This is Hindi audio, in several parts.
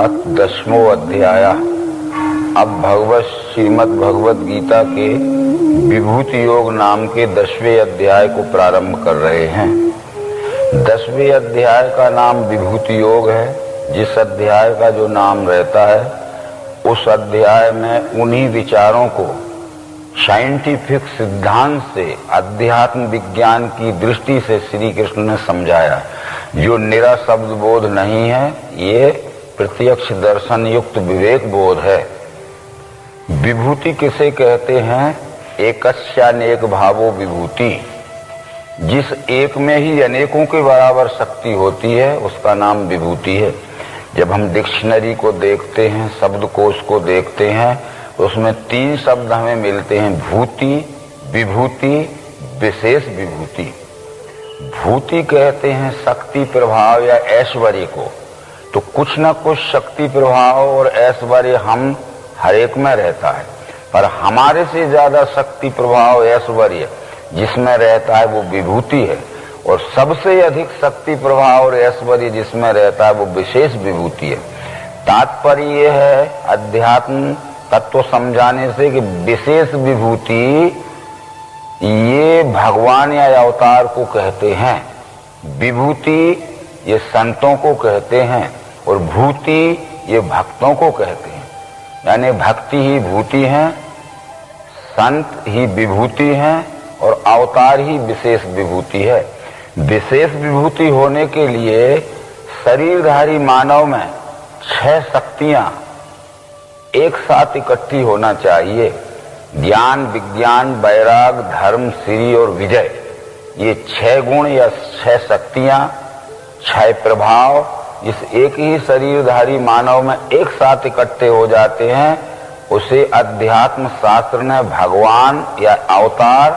अथ 10वां अध्याय। अब भगवत श्रीमद् भगवत गीता के विभूति योग नाम के 10वें अध्याय को प्रारंभ कर रहे हैं। 10वें अध्याय का नाम विभूति योग है। जिस अध्याय का जो नाम रहता है उस अध्याय में उन्हीं विचारों को साइंटिफिक सिद्धांत से अध्यात्म विज्ञान की दृष्टि से श्री कृष्ण ने समझाया। जो निरा शब्द बोध नहीं है, ये प्रत्यक्ष दर्शन युक्त विवेक बोध है। विभूति किसे कहते हैं? एकस्यानेक भावो विभूति। जिस एक में ही अनेकों के बराबर शक्ति होती है उसका नाम विभूति है। जब हम डिक्शनरी को देखते हैं, शब्दकोश को देखते हैं, उसमें 3 शब्द हमें मिलते हैं: भूति, विभूति, विशेष विभूति। भूति कहते हैं शक्ति प्रभाव या ऐश्वर्य को। तो कुछ न कुछ शक्ति प्रभाव और ऐश्वर्य हम हर एक में रहता है, पर हमारे से ज्यादा शक्ति प्रभाव ऐश्वर्य जिसमें रहता है वो विभूति है, और सबसे अधिक शक्ति प्रभाव और ऐश्वर्य जिसमें रहता है वो विशेष विभूति है। तात्पर्य ये है अध्यात्म तत्व समझाने से कि विशेष विभूति ये भगवान या अवतार को कहते हैं, विभूति ये संतों को कहते हैं, और भूति ये भक्तों को कहते हैं। यानी भक्ति ही भूति है, संत ही विभूति है, और अवतार ही विशेष विभूति है। विशेष विभूति होने के लिए शरीरधारी मानव में 6 शक्तियां एक साथ इकट्ठी होना चाहिए: ज्ञान, विज्ञान, वैराग, धर्म, श्री और विजय। ये 6 गुण या 6 शक्तियां, 6 प्रभाव जिस एक ही शरीरधारी मानव में एक साथ इकट्ठे हो जाते हैं उसे अध्यात्म शास्त्र ने भगवान या अवतार,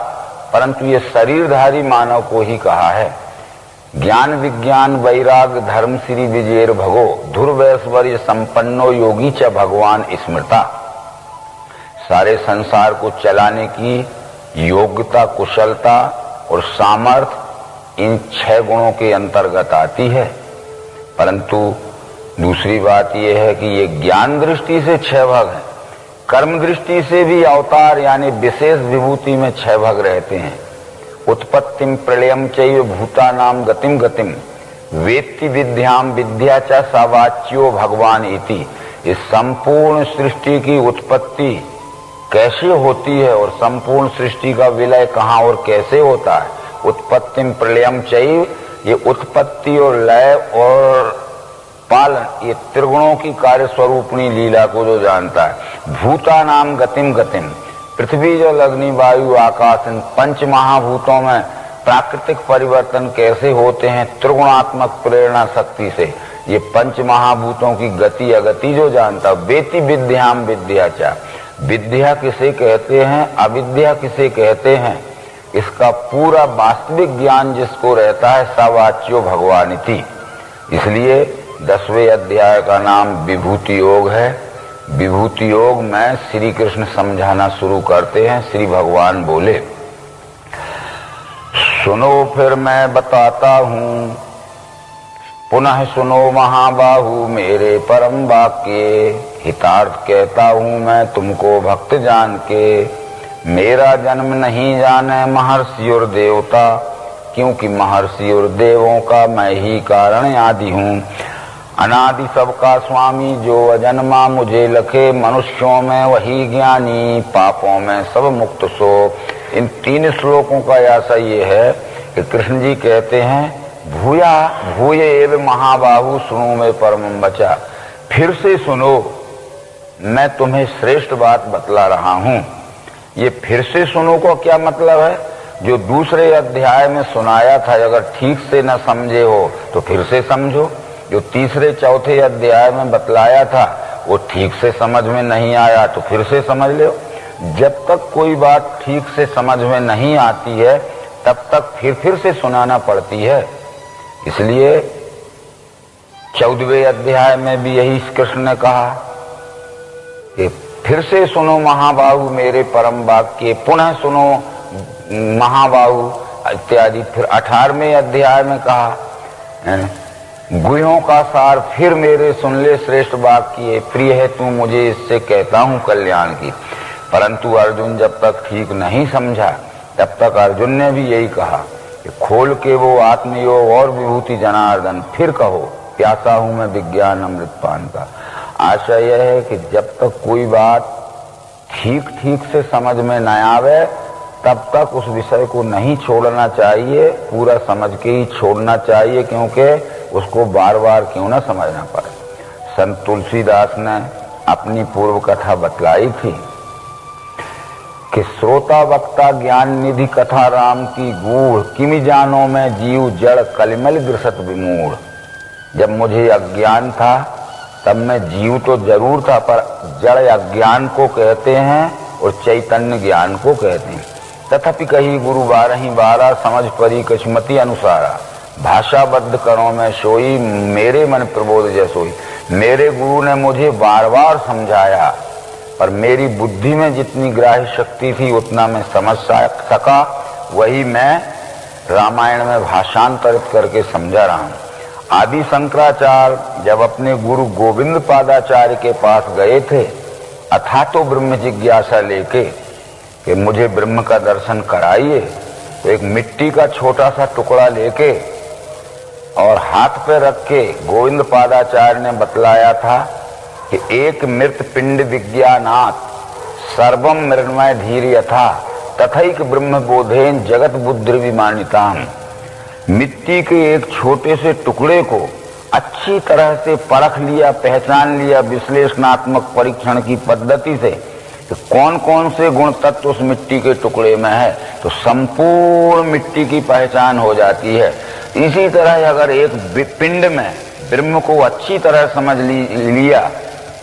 परंतु ये शरीरधारी मानव को ही कहा है। ज्ञान, विज्ञान, वैराग, धर्म, श्री, विजयेर भगो धुर्वैश्वर्य संपन्नो योगी च भगवान स्मृता। सारे संसार को चलाने की योग्यता, कुशलता और सामर्थ्य इन 6 गुणों के अंतर्गत आती है। परंतु दूसरी बात यह है कि ये ज्ञान दृष्टि से 6 भाग हैं, कर्म दृष्टि से भी अवतार यानी विशेष विभूति में 6 भाग रहते हैं। उत्पत्तिम प्रलयम चैव भूतानाम गतिम गतिम वेत्ति विद्याम विद्या च सावाच्यो भगवान इति। इस संपूर्ण सृष्टि की उत्पत्ति कैसे होती है और संपूर्ण सृष्टि का विलय कहाँ और कैसे होता है। उत्पत्तिम प्रलयम चैव, ये उत्पत्ति और लय और पालन, ये त्रिगुणों की कार्य स्वरूपणी लीला को जो जानता है। भूतानाम गतिम गतिम, पृथ्वी, जल, अग्नि, वायु, आकाश, इन 5 महाभूतों में प्राकृतिक परिवर्तन कैसे होते हैं त्रिगुणात्मक प्रेरणा शक्ति से। ये 5 महाभूतों की गति अगति जो जानता। वेति विद्याम विद्या चा, विद्या किसे कहते हैं, अविद्या किसे कहते हैं, इसका पूरा वास्तविक ज्ञान जिसको रहता है सावाच्यो भगवानिति। इसलिए 10वें अध्याय का नाम विभूति योग है। विभूति योग में श्री कृष्ण समझाना शुरू करते हैं। श्री भगवान बोले, सुनो फिर मैं बताता हूँ, पुनः सुनो महाबाहु मेरे परम वाक्य। हितार्थ कहता हूँ मैं तुमको भक्त जान के। मेरा जन्म नहीं जाने महर्षि और देवता, क्योंकि महर्षि और देवों का मैं ही कारण आदि हूँ। अनादि सबका स्वामी जो अजन्मा मुझे लखे, मनुष्यों में वही ज्ञानी पापों में सब मुक्त सो। इन 3 श्लोकों का ऐसा ये है कि कृष्ण जी कहते हैं, भूया भूय एव महाबाहु सुनो में परमं बचा। फिर से सुनो, मैं तुम्हें श्रेष्ठ बात बतला रहा हूँ। ये फिर से सुनो का क्या मतलब है? जो दूसरे अध्याय में सुनाया था अगर ठीक से न समझे हो तो फिर से समझो। जो तीसरे चौथे अध्याय में बतलाया था वो ठीक से समझ में नहीं आया तो फिर से समझ लो। जब तक कोई बात ठीक से समझ में नहीं आती है तब तक फिर से सुनाना पड़ती है। इसलिए 14वें अध्याय में भी यही कृष्ण ने कहा कि फिर से सुनो महाबाहु मेरे परम वाक्य, पुनः सुनो महाबाहु इत्यादि। फिर 18वें अध्याय में कहा गुह्यों का सार फिर मेरे सुन ले श्रेष्ठ वाक्य, प्रिय है तू मुझे इससे कहता हूँ कल्याण की। परंतु अर्जुन जब तक ठीक नहीं समझा तब तक अर्जुन ने भी यही कहा कि खोल के वो आत्मयोग और विभूति जनार्दन, फिर कहो प्यासा हूं मैं विज्ञान अमृतपान का। आशा यह है कि जब तक कोई बात ठीक ठीक से समझ में न आवे तब तक उस विषय को नहीं छोड़ना चाहिए, पूरा समझ के ही छोड़ना चाहिए, क्योंकि उसको बार बार क्यों ना समझना पड़े। संत तुलसीदास ने अपनी पूर्व कथा बतलाई थी कि श्रोता वक्ता ज्ञान निधि कथा राम की गूढ़, किमि जानो में जीव जड़ कलिमल ग्रसत विमूढ़। जब मुझे अज्ञान था तब मैं जीव तो जरूर था, पर जड़ अज्ञान को कहते हैं और चैतन्य ज्ञान को कहते हैं। तथापि कही गुरु 12 समझ परी कछमति अनुसारा, भाषाबद्ध करो में सोई मेरे मन प्रबोध जैसोई। मेरे गुरु ने मुझे बार बार समझाया, पर मेरी बुद्धि में जितनी ग्राह्य शक्ति थी उतना मैं समझ सका, वही मैं रामायण में भाषांतरित करके समझा रहा हूँ। आदि शंकराचार्य जब अपने गुरु गोविंद पादाचार्य के पास गए थे अथा तो ब्रह्म जिज्ञासा लेके कि मुझे ब्रह्म का दर्शन कराइए, तो एक मिट्टी का छोटा सा टुकड़ा लेके और हाथ पे रख के गोविंद पादाचार्य ने बतलाया था कि एक मृत पिंड विज्ञानात् सर्वम मृण्मय धीर यथा तथैक ब्रह्म बोधेन जगत बुद्धि विमानिताम। मिट्टी के एक छोटे से टुकड़े को अच्छी तरह से परख लिया, पहचान लिया विश्लेषणात्मक परीक्षण की पद्धति से कि कौन कौन से गुण तत्व उस मिट्टी के टुकड़े में है, तो संपूर्ण मिट्टी की पहचान हो जाती है। इसी तरह अगर एक पिंड में ब्रह्म को अच्छी तरह समझ लिया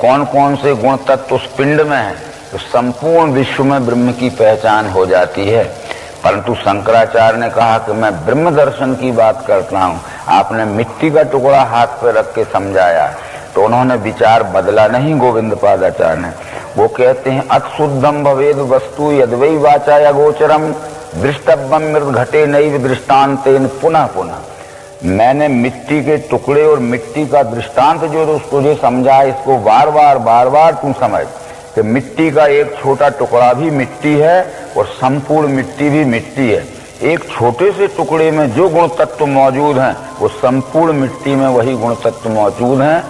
कौन कौन से गुण तत्व उस पिंड में है, तो संपूर्ण विश्व में ब्रह्म की पहचान हो जाती है। परंतु शंकराचार्य ने कहा कि मैं ब्रह्म दर्शन की बात करता हूँ, आपने मिट्टी का टुकड़ा हाथ पे रख के समझाया। तो उन्होंने विचार बदला नहीं गोविंद पादाचार्य ने। वो कहते हैं अक्षुद्धम भवेद वस्तु यद्वै वाचा या गोचरम दृष्टव्यम मृत घटे नैव दृष्टांतेन पुनः पुनः। मैंने मिट्टी के टुकड़े और मिट्टी का दृष्टांत जो तुझे समझा, इसको बार बार तू समझ कि मिट्टी का एक छोटा टुकड़ा भी मिट्टी है और संपूर्ण मिट्टी भी मिट्टी है। एक छोटे से टुकड़े में जो गुण तत्व मौजूद हैं वो संपूर्ण मिट्टी में वही गुण तत्व मौजूद हैं।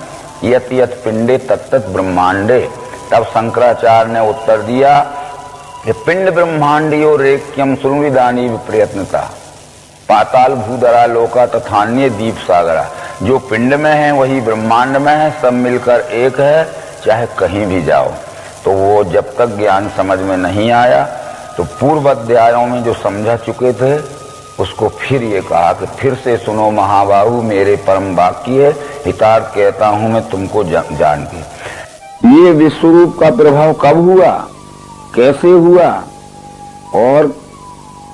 यत यत पिंडे तत्त ब्रह्मांडे। तब शंकराचार्य ने उत्तर दिया कि पिंड ब्रह्मांडियो रेक्यम सुरविदानी प्रयत्नता पाताल भूधरा लोका तथान्य दीप सागरा। जो पिंड में है वही ब्रह्मांड में है, सब मिलकर एक है, चाहे कहीं भी जाओ। तो वो जब तक ज्ञान समझ में नहीं आया तो पूर्व अध्यायों में जो समझा चुके थे उसको फिर ये कहा कि फिर से सुनो महाबाहु मेरे परम वाक्य, हितार्थ कहता हूं मैं तुमको जान के। ये विश्वरूप का प्रभाव कब हुआ, कैसे हुआ और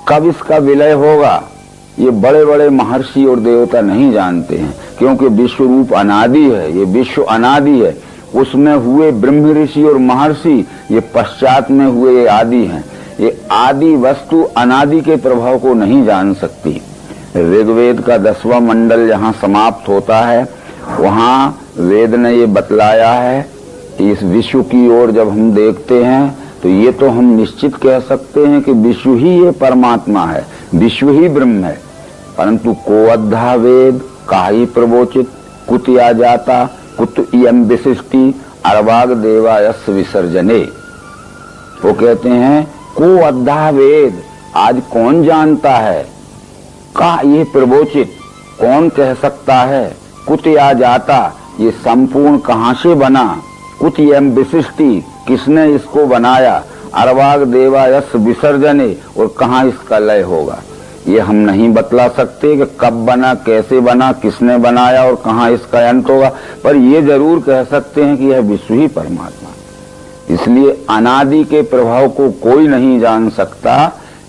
कब इसका विलय होगा, ये बड़े बड़े महर्षि और देवता नहीं जानते हैं, क्योंकि विश्वरूप अनादि है, ये विश्व अनादि है। उसमें हुए ब्रह्म ऋषि और महर्षि ये पश्चात में हुए ये आदि हैं। ये आदि वस्तु अनादि के प्रभाव को नहीं जान सकती। ऋग्वेद का 10वां मंडल जहाँ समाप्त होता है वहाँ वेद ने ये बतलाया है कि इस विश्व की ओर जब हम देखते हैं तो ये तो हम निश्चित कह सकते हैं कि विश्व ही ये परमात्मा है, विश्व ही ब्रह्म है। परंतु को अद्धा वेद काहि प्रवोचित कुतिया जाता कुत इयम विशिष्टि अर्वाग देवायस विसर्जने। वो कहते हैं को अद्धा वेद, आज कौन जानता है, का ये प्रवोचित कौन कह सकता है, कुतिया जाता ये संपूर्ण कहाँ से बना, कुत इयम विशिष्टि किसने इसको बनाया, अर्वाग देवायस विसर्जने और कहाँ इसका लय होगा। ये हम नहीं बतला सकते कि कब बना, कैसे बना, किसने बनाया और कहाँ इसका अंत होगा, पर ये जरूर कह सकते हैं कि यह विश्व ही परमात्मा। इसलिए अनादि के प्रभाव को कोई नहीं जान सकता।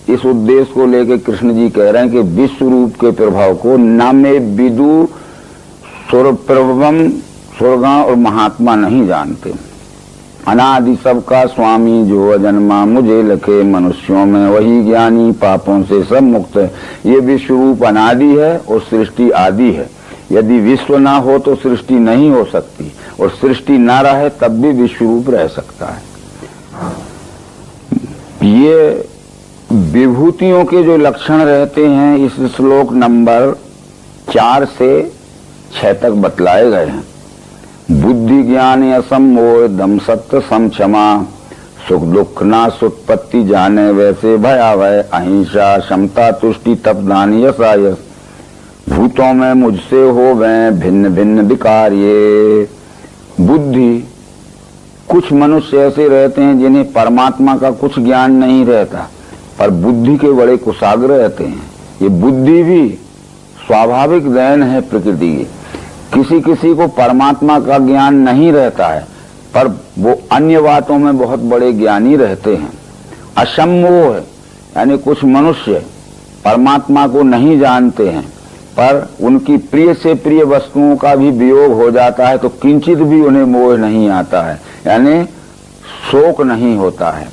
इस उद्देश्य को लेकर कृष्ण जी कह रहे हैं कि विश्व रूप के प्रभाव को न में विदु सुरप्रभम सुरगण और महात्मा नहीं जानते। अनादि सबका स्वामी जो अजन्मा मुझे लखे मनुष्यों में वही ज्ञानी पापों से सब मुक्त है। ये विश्व रूप अनादि है और सृष्टि आदि है। यदि विश्व ना हो तो सृष्टि नहीं हो सकती, और सृष्टि ना रहे तब भी विश्व रूप रह सकता है। ये विभूतियों के जो लक्षण रहते हैं इस श्लोक नंबर 4 से 6 तक बतलाए गए हैं। बुद्धि ज्ञान असम मोह दम सत्य सम क्षमा सुख दुख ना सुत्पत्ति जाने वैसे भयावह अहिंसा क्षमता तुष्टि तप दान यश भूतों में मुझसे हो गए भिन्न भिन्न विकार। ये बुद्धि, कुछ मनुष्य ऐसे रहते हैं जिन्हें परमात्मा का कुछ ज्ञान नहीं रहता पर बुद्धि के बड़े कुशाग्र रहते हैं। ये बुद्धि भी स्वाभाविक देन है प्रकृति की। किसी किसी को परमात्मा का ज्ञान नहीं रहता है पर वो अन्य बातों में बहुत बड़े ज्ञानी रहते हैं। असम्मोह यानी कुछ मनुष्य परमात्मा को नहीं जानते हैं पर उनकी प्रिय से प्रिय वस्तुओं का भी वियोग हो जाता है तो किंचित भी उन्हें मोह नहीं आता है, यानी शोक नहीं होता है।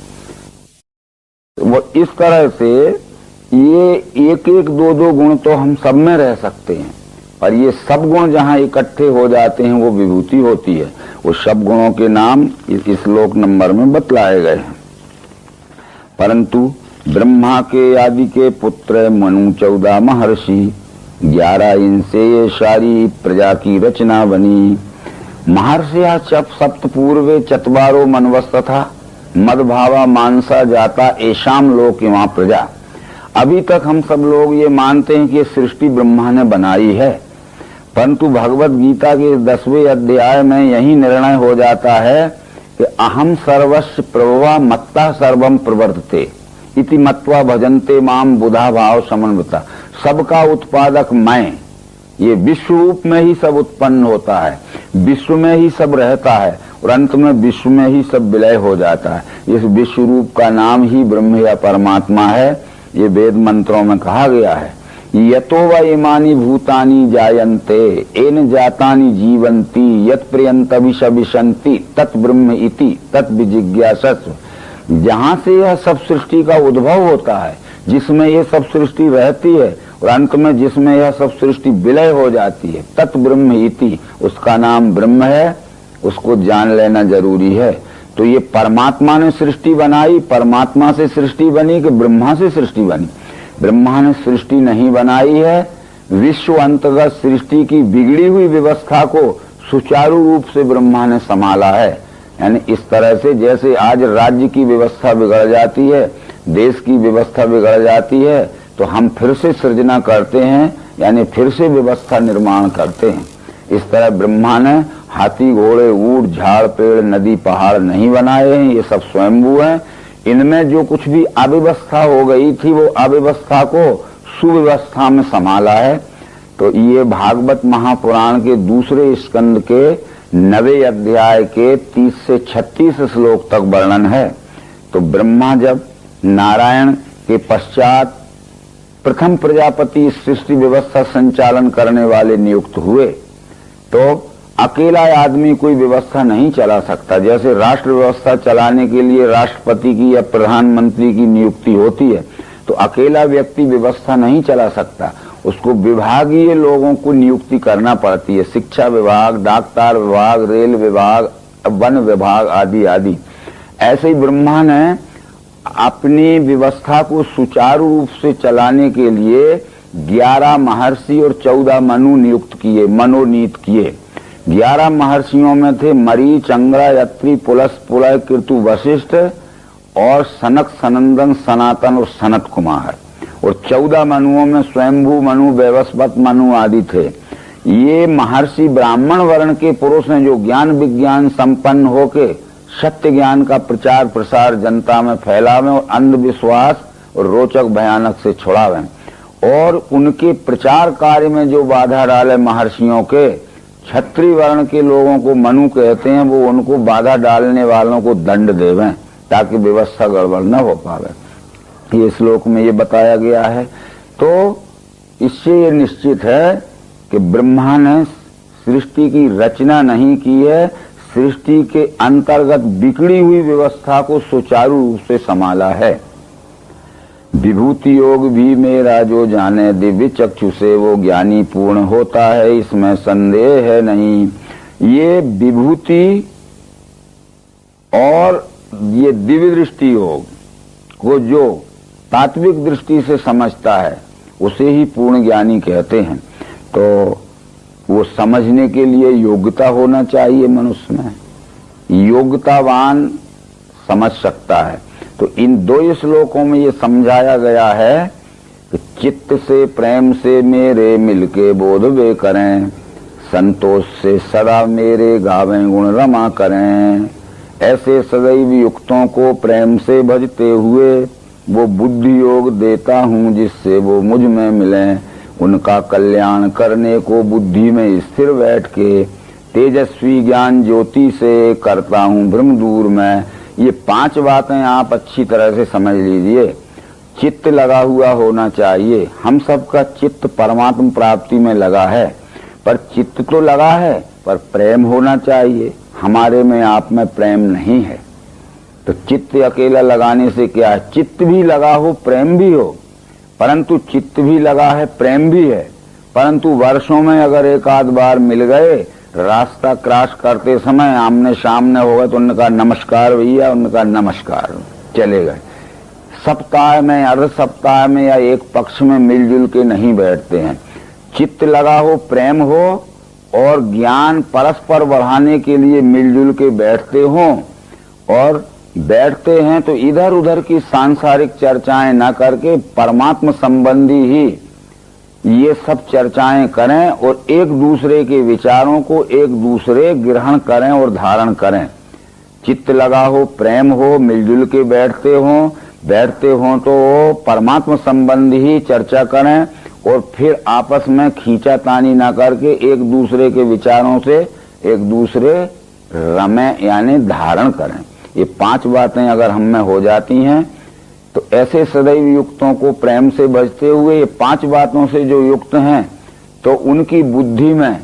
वो इस तरह से ये एक एक दो दो गुण तो हम सब में रह सकते हैं पर ये सब गुण जहाँ इकट्ठे हो जाते हैं वो विभूति होती है। वो सब गुणों के नाम इस श्लोक नंबर में बतलाए गए हैं। परंतु ब्रह्मा के आदि के पुत्र मनु 14 महर्षि 11 इनसे ये सारी प्रजा की रचना बनी। महर्षिया सप्त पूर्वे चत्वारो मनवस्तथा मदभावा मानसा जाता ऐशाम लोक वहाँ प्रजा। अभी तक हम सब लोग ये मानते हैं कि ये सृष्टि ब्रह्मा ने बनाई है, परंतु भगवत गीता के 10वें अध्याय में यही निर्णय हो जाता है कि अहम सर्वस्व प्रभवा मत्ता सर्वम प्रवर्तते इति मत्वा भजन्ते माम बुधा भाव समन्विता। सबका उत्पादक मैं, ये विश्व रूप में ही सब उत्पन्न होता है, विश्व में ही सब रहता है और अंत में विश्व में ही सब विलय हो जाता है। इस विश्व रूप का नाम ही ब्रह्म या परमात्मा है। ये वेद मंत्रों में कहा गया है, यतो वा इमानि भूतानि जायन्ते एन जातानि जीवन्ति यत् प्रियन्तभिशंति तत् ब्रह्म इति तत् विजिज्ञासस्व। जहाँ से यह सब सृष्टि का उद्भव होता है, जिसमें ये सब सृष्टि रहती है और अंत में जिसमें यह सब सृष्टि विलय हो जाती है, तत् ब्रह्म इति, उसका नाम ब्रह्म है, उसको जान लेना जरूरी है। तो ये परमात्मा ने सृष्टि बनाई, परमात्मा से सृष्टि बनी कि ब्रह्मा से सृष्टि बनी? ब्रह्मा ने सृष्टि नहीं बनाई है, विश्व अंतर्गत सृष्टि की बिगड़ी हुई व्यवस्था को सुचारू रूप से ब्रह्मा ने संभाला है। यानी इस तरह से जैसे आज राज्य की व्यवस्था बिगड़ जाती है, देश की व्यवस्था बिगड़ जाती है, तो हम फिर से सृजना करते हैं, यानी फिर से व्यवस्था निर्माण करते हैं। इस तरह ब्रह्मा ने हाथी घोड़े ऊंट झाड़ पेड़ नदी पहाड़ नहीं बनाए हैं, ये सब स्वयंभू हैं। इनमें जो कुछ भी अव्यवस्था हो गई थी वो अव्यवस्था को सुव्यवस्था में संभाला है। तो ये भागवत महापुराण के दूसरे स्कंद के 9वें अध्याय के 30 से 36 श्लोक तक वर्णन है। तो ब्रह्मा जब नारायण के पश्चात प्रथम प्रजापति सृष्टि व्यवस्था संचालन करने वाले नियुक्त हुए तो अकेला आदमी कोई व्यवस्था नहीं चला सकता। जैसे राष्ट्र व्यवस्था चलाने के लिए राष्ट्रपति की या प्रधानमंत्री की नियुक्ति होती है तो अकेला व्यक्ति व्यवस्था नहीं चला सकता, उसको विभागीय लोगों को नियुक्ति करना पड़ती है। शिक्षा विभाग, डाकतार विभाग, रेल विभाग, वन विभाग आदि आदि। ऐसे ही ब्रह्मा ने अपनी व्यवस्था को सुचारू रूप से चलाने के लिए 11 महर्षि और 14 मनु नियुक्त किए, मनोनीत किए। 11 महर्षियों में थे मरीच, अंगरा, यत्री, पुलस, पुलय, कीर्तु, वशिष्ठ और सनक, सनंदन, सनातन और सनत कुमार। और 14 मनुओं में स्वयंभू मनु, वैवस्वत मनु आदि थे। ये महर्षि ब्राह्मण वर्ण के पुरुष हैं जो ज्ञान विज्ञान संपन्न होके सत्य ज्ञान का प्रचार प्रसार जनता में फैलावें और अंधविश्वास और रोचक भयानक से छुड़ावें। और उनके प्रचार कार्य में जो बाधा डाले महर्षियों के, क्षत्रिय वर्ण के लोगों को मनु कहते हैं, वो उनको बाधा डालने वालों को दंड देवें ताकि व्यवस्था गड़बड़ न हो पावे। ये श्लोक में ये बताया गया है। तो इससे ये निश्चित है कि ब्रह्मा ने सृष्टि की रचना नहीं की है, सृष्टि के अंतर्गत बिगड़ी हुई व्यवस्था को सुचारू रूप से संभाला है। विभूति योग भी मेरा जो जाने, दिव्य चक्षु से वो ज्ञानी पूर्ण होता है, इसमें संदेह है नहीं। ये विभूति और ये दिव्य दृष्टि योग को जो तात्विक दृष्टि से समझता है उसे ही पूर्ण ज्ञानी कहते हैं। तो वो समझने के लिए योग्यता होना चाहिए मनुष्य में, योग्यतावान समझ सकता है। तो इन दो श्लोकों में ये समझाया गया है कि चित्त से प्रेम से मेरे मिलके बोध वे करें, संतोष से सदा मेरे गावें गुण रमा करें। ऐसे सदैव युक्तों को प्रेम से भजते हुए वो बुद्धि योग देता हूँ, जिससे वो मुझ में मिलें। उनका कल्याण करने को बुद्धि में स्थिर बैठ के तेजस्वी ज्ञान ज्योति से करता हूँ भ्रम दूर में। ये 5 बातें आप अच्छी तरह से समझ लीजिए। चित्त लगा हुआ होना चाहिए। हम सबका चित्त परमात्मा प्राप्ति में लगा है, पर चित्त तो लगा है, पर प्रेम होना चाहिए। हमारे में आप में प्रेम नहीं है, तो चित्त अकेला लगाने से क्या है? चित्त भी लगा हो, प्रेम भी हो, परंतु चित्त भी लगा है, प्रेम भी है, परंतु वर्षों में अगर एक आध बार मिल गए, रास्ता क्रॉस करते समय आमने सामने हो गए तो उनका नमस्कार भैया, उनका नमस्कार, चले गए। सप्ताह में, अर्ध सप्ताह में या एक पक्ष में मिलजुल के नहीं बैठते हैं। चित्त लगा हो, प्रेम हो और ज्ञान परस्पर बढ़ाने के लिए मिलजुल के बैठते हो, और बैठते हैं तो इधर उधर की सांसारिक चर्चाएं ना करके परमात्मा संबंधी ही ये सब चर्चाएं करें और एक दूसरे के विचारों को एक दूसरे ग्रहण करें और धारण करें। चित्त लगा हो, प्रेम हो, मिलजुल के बैठते हो तो परमात्मा संबंधी ही चर्चा करें और फिर आपस में खींचातानी ना करके एक दूसरे के विचारों से एक दूसरे रमें यानी धारण करें। ये 5 बातें अगर हम में हो जाती हैं तो ऐसे सदैव युक्तों को प्रेम से भजते हुए ये 5 बातों से जो युक्त हैं तो उनकी बुद्धि में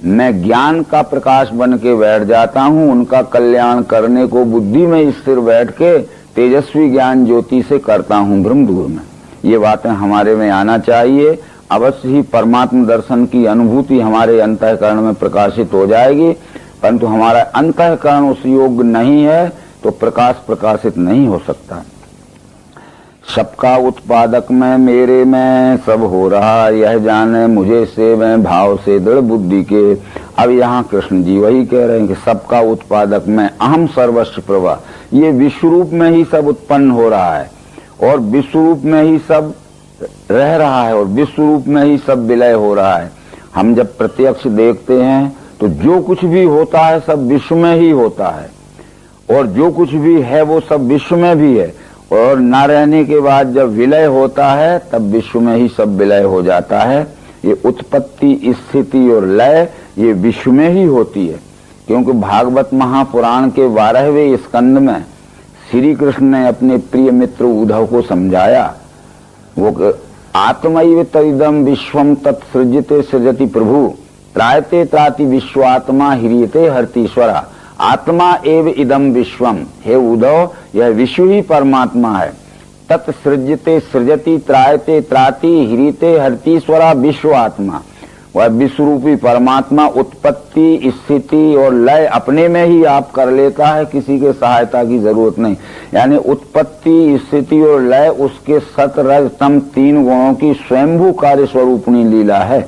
मैं ज्ञान का प्रकाश बन के बैठ जाता हूँ। उनका कल्याण करने को बुद्धि में स्थिर बैठ के तेजस्वी ज्ञान ज्योति से करता हूँ भ्रम दूर में। ये बातें हमारे में आना चाहिए। अवश्य ही परमात्मा दर्शन की अनुभूति हमारे अंतःकरण में प्रकाशित हो जाएगी, परंतु हमारा अंतःकरण उस योग्य नहीं है तो प्रकाश प्रकाशित नहीं हो सकता। सबका उत्पादक मैं, मेरे में सब हो रहा, यह जाने मुझे से मैं भाव से दृढ़ बुद्धि के। अब यहाँ कृष्ण जी वही कह रहे हैं कि सबका उत्पादक मैं, अहम सर्वस्व प्रभा। ये विश्व रूप में ही सब उत्पन्न हो रहा है और विश्व रूप में ही सब रह रहा है और विश्व रूप में ही सब विलय हो रहा है। हम जब प्रत्यक्ष देखते हैं तो जो कुछ भी होता है सब विश्व में ही होता है और जो कुछ भी है वो सब विश्व में भी है, और न रहने के बाद जब विलय होता है तब विश्व में ही सब विलय हो जाता है। ये उत्पत्ति, स्थिति और लय ये विश्व में ही होती है, क्योंकि भागवत महापुराण के 12वें स्कंद में श्री कृष्ण ने अपने प्रिय मित्र उद्धव को समझाया, वो आत्मैव तदिदं विश्वम तत्सृजते सृजति प्रभु, त्रायते त्राति विश्वात्मा ह्रियते हर्तीश्वरा। आत्मा एव इदम विश्वम, हे उद्धव यह विश्व ही परमात्मा है। तत्सृजते सृजति त्रायते त्राति ह्रियते हर्तीश्वरा, विश्व आत्मा, वह विश्वरूपी परमात्मा उत्पत्ति, स्थिति और लय अपने में ही आप कर लेता है, किसी के सहायता की जरूरत नहीं। यानी उत्पत्ति, स्थिति और लय उसके सत रज तम 3 गुणों की स्वयंभू कार्य स्वरूपणी लीला है।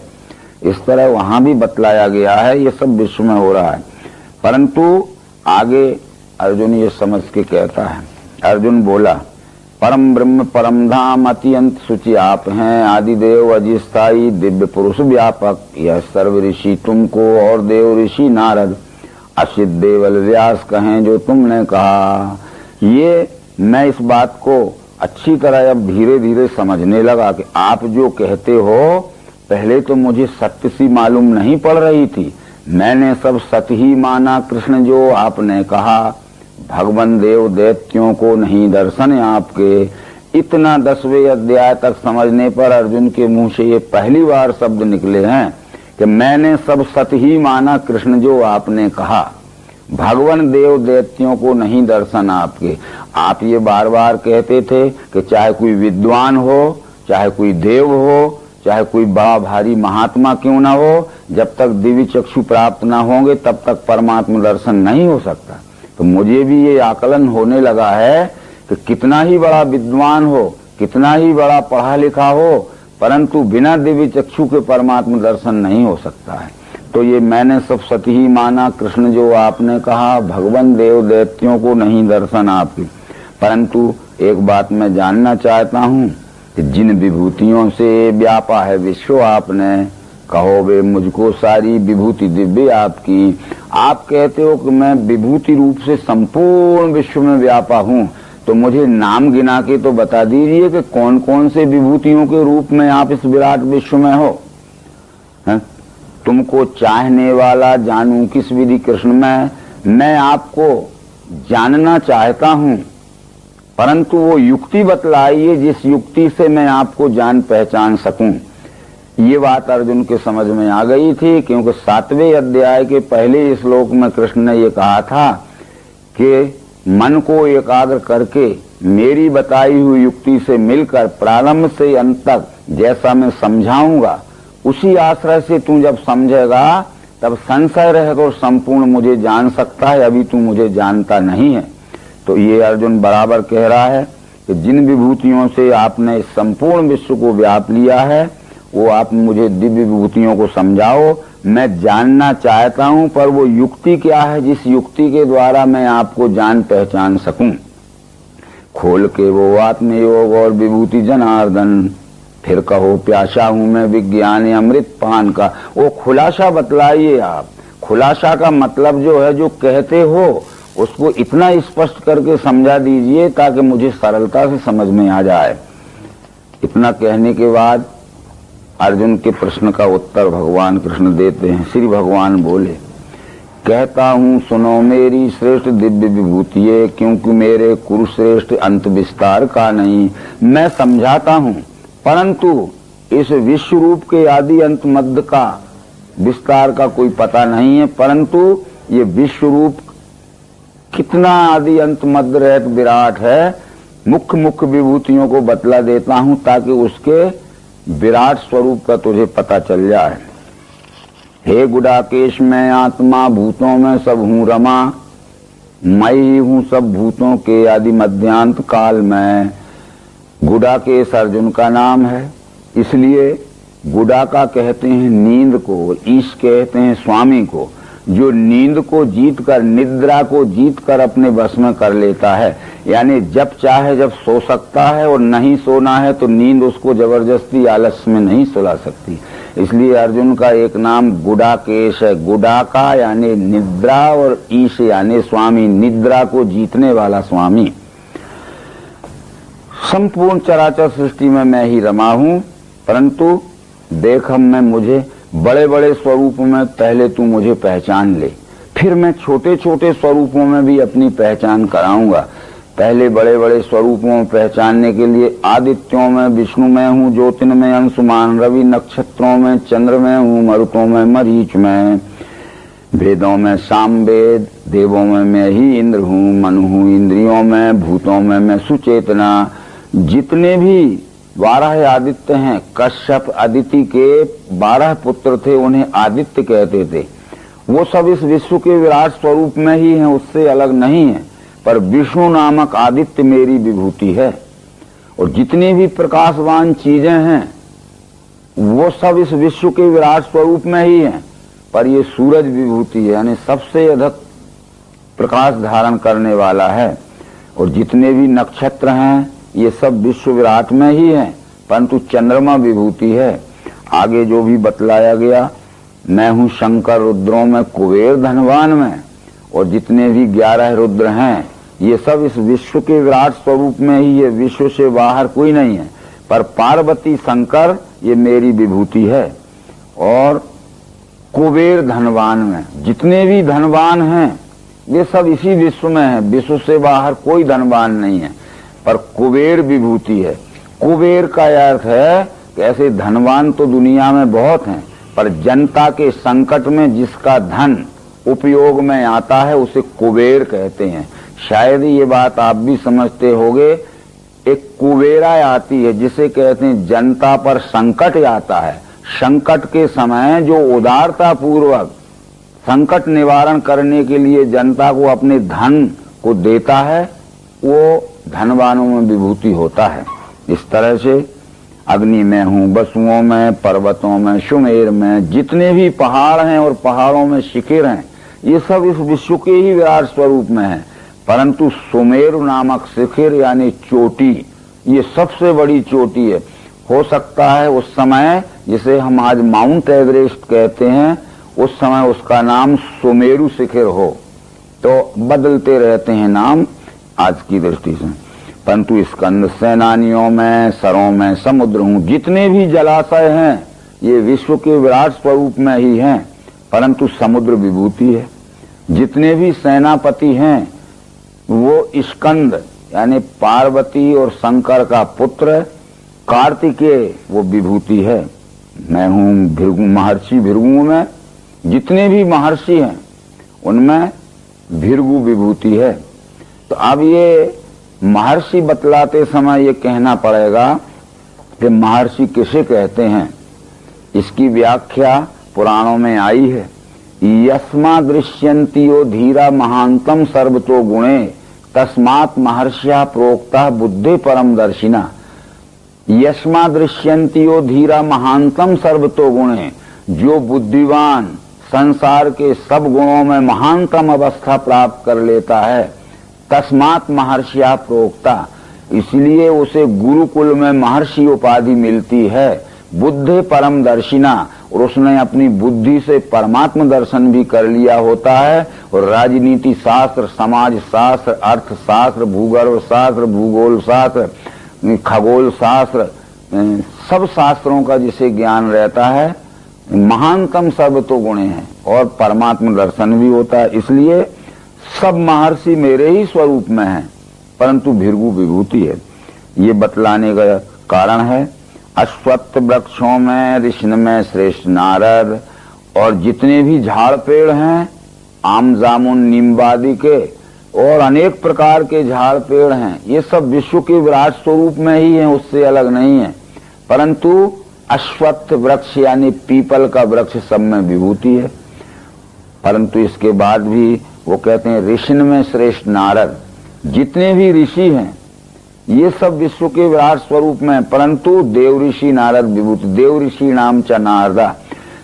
इस तरह वहां भी बतलाया गया है, ये सब विश्व में हो रहा है। परंतु आगे अर्जुन ये समझ के कहता है, अर्जुन बोला, परम ब्रह्म परम धाम अत्यंत सूची आप हैं, आदिदेव अजिस्थाई दिव्य पुरुष व्यापक, यह सर्व ऋषि तुमको और देव ऋषि नारद असित देवल व्यास कहें जो तुमने कहा। ये मैं इस बात को अच्छी तरह अब धीरे धीरे समझने लगा कि आप जो कहते हो पहले तो मुझे सत्य सी मालूम नहीं पड़ रही थी, मैंने सब सत्य ही माना। कृष्ण जो आपने कहा, भगवान देव दैत्यों को नहीं दर्शन आपके, इतना 10वें अध्याय तक समझने पर अर्जुन के मुंह से ये पहली बार शब्द निकले हैं कि मैंने सब सत्य ही माना कृष्ण जो आपने कहा। भगवान देव दैत्यों को नहीं दर्शन आपके। आप ये बार बार कहते थे कि चाहे कोई विद्वान हो, चाहे कोई देव हो, चाहे कोई बड़ा भारी महात्मा क्यों ना हो, जब तक दिव्य चक्षु प्राप्त ना होंगे तब तक परमात्मा दर्शन नहीं हो सकता। तो मुझे भी ये आकलन होने लगा है कि कितना ही बड़ा विद्वान हो, कितना ही बड़ा पढ़ा लिखा हो, परंतु बिना दिव्य चक्षु के परमात्मा दर्शन नहीं हो सकता है। तो ये मैंने सब सत्य ही माना। कृष्ण जो आपने कहा भगवान देव दैत्यों को नहीं दर्शन आपकी, परंतु एक बात मैं जानना चाहता हूँ कि जिन विभूतियों से व्यापा है विश्व, आपने कहो वे मुझको सारी विभूति दिव्य आपकी। आप कहते हो कि मैं विभूति रूप से संपूर्ण विश्व में व्यापा हूँ, तो मुझे नाम गिना के तो बता दीजिए कि कौन कौन से विभूतियों के रूप में आप इस विराट विश्व में हो। है? तुमको चाहने वाला जानूं किस विधि कृष्ण मैं आपको जानना चाहता हूं, परंतु वो युक्ति बतलाइए जिस युक्ति से मैं आपको जान पहचान सकूं। ये बात अर्जुन के समझ में आ गई थी, क्योंकि 7वें अध्याय के पहले श्लोक में कृष्ण ने ये कहा था कि मन को एकाग्र करके मेरी बताई हुई युक्ति से मिलकर प्रारंभ से अंत तक जैसा मैं समझाऊंगा उसी आश्रय से तू जब समझेगा तब संशय रहित और संपूर्ण मुझे जान सकता है। अभी तू मुझे जानता नहीं है। तो ये अर्जुन बराबर कह रहा है कि जिन विभूतियों से आपने संपूर्ण विश्व को व्याप लिया है वो आप मुझे दिव्य विभूतियों को समझाओ। मैं जानना चाहता हूं, पर वो युक्ति क्या है जिस युक्ति के द्वारा मैं आपको जान पहचान सकूं। खोल के वो आत्मयोग और विभूति जनार्दन, फिर कहो प्यासा हूं मैं विज्ञान अमृत पान का। वो खुलासा बतलाइए आप। खुलासा का मतलब जो है, जो कहते हो उसको इतना स्पष्ट करके समझा दीजिए ताकि मुझे सरलता से समझ में आ जाए। इतना कहने के बाद अर्जुन के प्रश्न का उत्तर भगवान कृष्ण देते हैं। श्री भगवान बोले, कहता हूँ सुनो मेरी श्रेष्ठ दिव्य विभूतिये, क्योंकि मेरे कुरुश्रेष्ठ अंत विस्तार का नहीं। मैं समझाता हूँ, परंतु इस विश्व रूप के आदि अंत मध्य का विस्तार का कोई पता नहीं है। परंतु ये विश्व रूप कितना आदि अंत मध्य रहत विराट है, मुख्य मुख्य विभूतियों को बतला देता हूँ ताकि उसके विराट स्वरूप का तुझे पता चल जाए। हे गुडाकेश, मैं आत्मा भूतों में सब हूँ रमा, मैं ही हूँ सब भूतों के आदि मध्यांत काल में। गुडाकेश अर्जुन का नाम है, इसलिए गुडाका कहते हैं नींद को, ईश कहते हैं स्वामी को, जो नींद को जीत कर, निद्रा को जीत कर अपने बस में कर लेता है। यानी जब चाहे जब सो सकता है, और नहीं सोना है तो नींद उसको जबरदस्ती आलस्य में नहीं सुला सकती। इसलिए अर्जुन का एक नाम गुडाकेश है। गुडाका यानी निद्रा, और ईश यानी स्वामी, निद्रा को जीतने वाला स्वामी। संपूर्ण चराचर सृष्टि में मैं ही रमा हूं, परंतु देख मैं मुझे बड़े बड़े स्वरूपों में पहले तू मुझे पहचान ले, फिर मैं छोटे छोटे स्वरूपों में भी अपनी पहचान कराऊंगा। पहले बड़े बड़े स्वरूपों में पहचानने के लिए आदित्यों में विष्णु में हूँ, ज्योतिन में अंशुमान, रवि नक्षत्रों में चंद्र में हूँ, मरुतों में मरीच में, वेदों में सामवेद, देवों में मैं ही इंद्र हूँ, मन हूँ इंद्रियों में, भूतों में मैं सुचेतना। जितने भी 12 आदित्य हैं, कश्यप अदिति के 12 पुत्र थे, उन्हें आदित्य कहते थे। वो सब इस विश्व के विराट स्वरूप में ही हैं, उससे अलग नहीं है। पर विष्णु नामक आदित्य मेरी विभूति है, और जितनी भी प्रकाशवान चीजें हैं वो सब इस विश्व के विराट स्वरूप में ही हैं। पर ये सूरज विभूति है, यानी सबसे अधिक प्रकाश धारण करने वाला है। और जितने भी नक्षत्र हैं ये सब विश्व विराट में ही हैं, परंतु चंद्रमा विभूति है। आगे जो भी बतलाया गया, मैं हूँ शंकर रुद्रों में, कुबेर धनवान में, और जितने भी 11 रुद्र हैं ये सब इस विश्व के विराट स्वरूप में ही है, विश्व से बाहर कोई नहीं है। पर पार्वती शंकर ये मेरी विभूति है। और कुबेर धनवान में, जितने भी धनवान हैं ये सब इसी विश्व में है, विश्व से बाहर कोई धनवान नहीं है। पर कुबेर विभूति है। कुबेर का अर्थ है कि ऐसे धनवान तो दुनिया में बहुत हैं, पर जनता के संकट में जिसका धन उपयोग में आता है उसे कुबेर कहते हैं। शायद ये बात आप भी समझते होंगे। एक कुबेरा आती है जिसे कहते हैं जनता पर संकट आता है। संकट के समय जो उदारता पूर्वक संकट निवारण करने के लिए जनता को अपने धन को देता है वो धनवानों में विभूति होता है। इस तरह से अग्नि में हूँ, वसुओं में, पर्वतों में, सुमेर में, जितने भी पहाड़ हैं और पहाड़ों में शिखर हैं, ये सब इस विश्व के ही विराट स्वरूप में है। परंतु सुमेरु नामक शिखर यानी चोटी, ये सबसे बड़ी चोटी है। हो सकता है उस समय जिसे हम आज माउंट एवरेस्ट कहते हैं, उस समय उसका नाम सुमेरु शिखर हो। तो बदलते रहते हैं नाम आज की दृष्टि से। परंतु स्कंद सेनानियों में, सरों में, समुद्र हूँ, जितने भी जलाशय हैं ये विश्व के विराट स्वरूप में ही हैं। परंतु समुद्र विभूति है। जितने भी सेनापति हैं वो स्कंद यानी पार्वती और शंकर का पुत्र कार्तिकेय वो विभूति है। मैं हूँ भृगु, महर्षि भृगु में जितने भी महर्षि हैं उनमें भृगु विभूति है। तो अब ये महर्षि बतलाते समय ये कहना पड़ेगा कि महर्षि किसे कहते हैं। इसकी व्याख्या पुराणों में आई है। यस्मा दृश्यन्तियो धीरा महांतम सर्वतो गुणे तस्मात् महर्षिया प्रोक्ता बुद्धि परम दर्शिना। यस्मा दृश्यन्तियो धीरा महांतम सर्वतो गुणे, जो बुद्धिवान संसार के सब गुणों में महानतम अवस्था प्राप्त कर लेता है, तस्मात् महर्षिया प्रोक्ता, इसलिए उसे गुरुकुल में महर्षि उपाधि मिलती है। बुद्धि परम दर्शिना, और उसने अपनी बुद्धि से परमात्म दर्शन भी कर लिया होता है। और राजनीति शास्त्र, समाज शास्त्र, अर्थशास्त्र, भूगर्भ शास्त्र, भूगोल शास्त्र, खगोल शास्त्र, सब शास्त्रों का जिसे ज्ञान रहता है, महानतम सर्वतो गुणे हैं और परमात्म दर्शन भी होता है। इसलिए सब महर्षि मेरे ही स्वरूप में हैं, परंतु भृगु विभूति है। ये बतलाने का कारण है। अश्वत्थ वृक्षों में, ऋषि में श्रेष्ठ नारद, और जितने भी झाड़ पेड़ हैं, आम जामुन नीमवादी के और अनेक प्रकार के झाड़ पेड़ हैं, ये सब विश्व के विराट स्वरूप में ही हैं, उससे अलग नहीं है। परंतु अश्वत्थ वृक्ष यानी पीपल का वृक्ष सब में विभूति है। परंतु इसके बाद भी वो कहते हैं ऋषि में श्रेष्ठ नारद, जितने भी ऋषि हैं ये सब विश्व के विराट स्वरूप में, परंतु देव ऋषि नारद विभूति। देव ऋषि नाम च नारदा,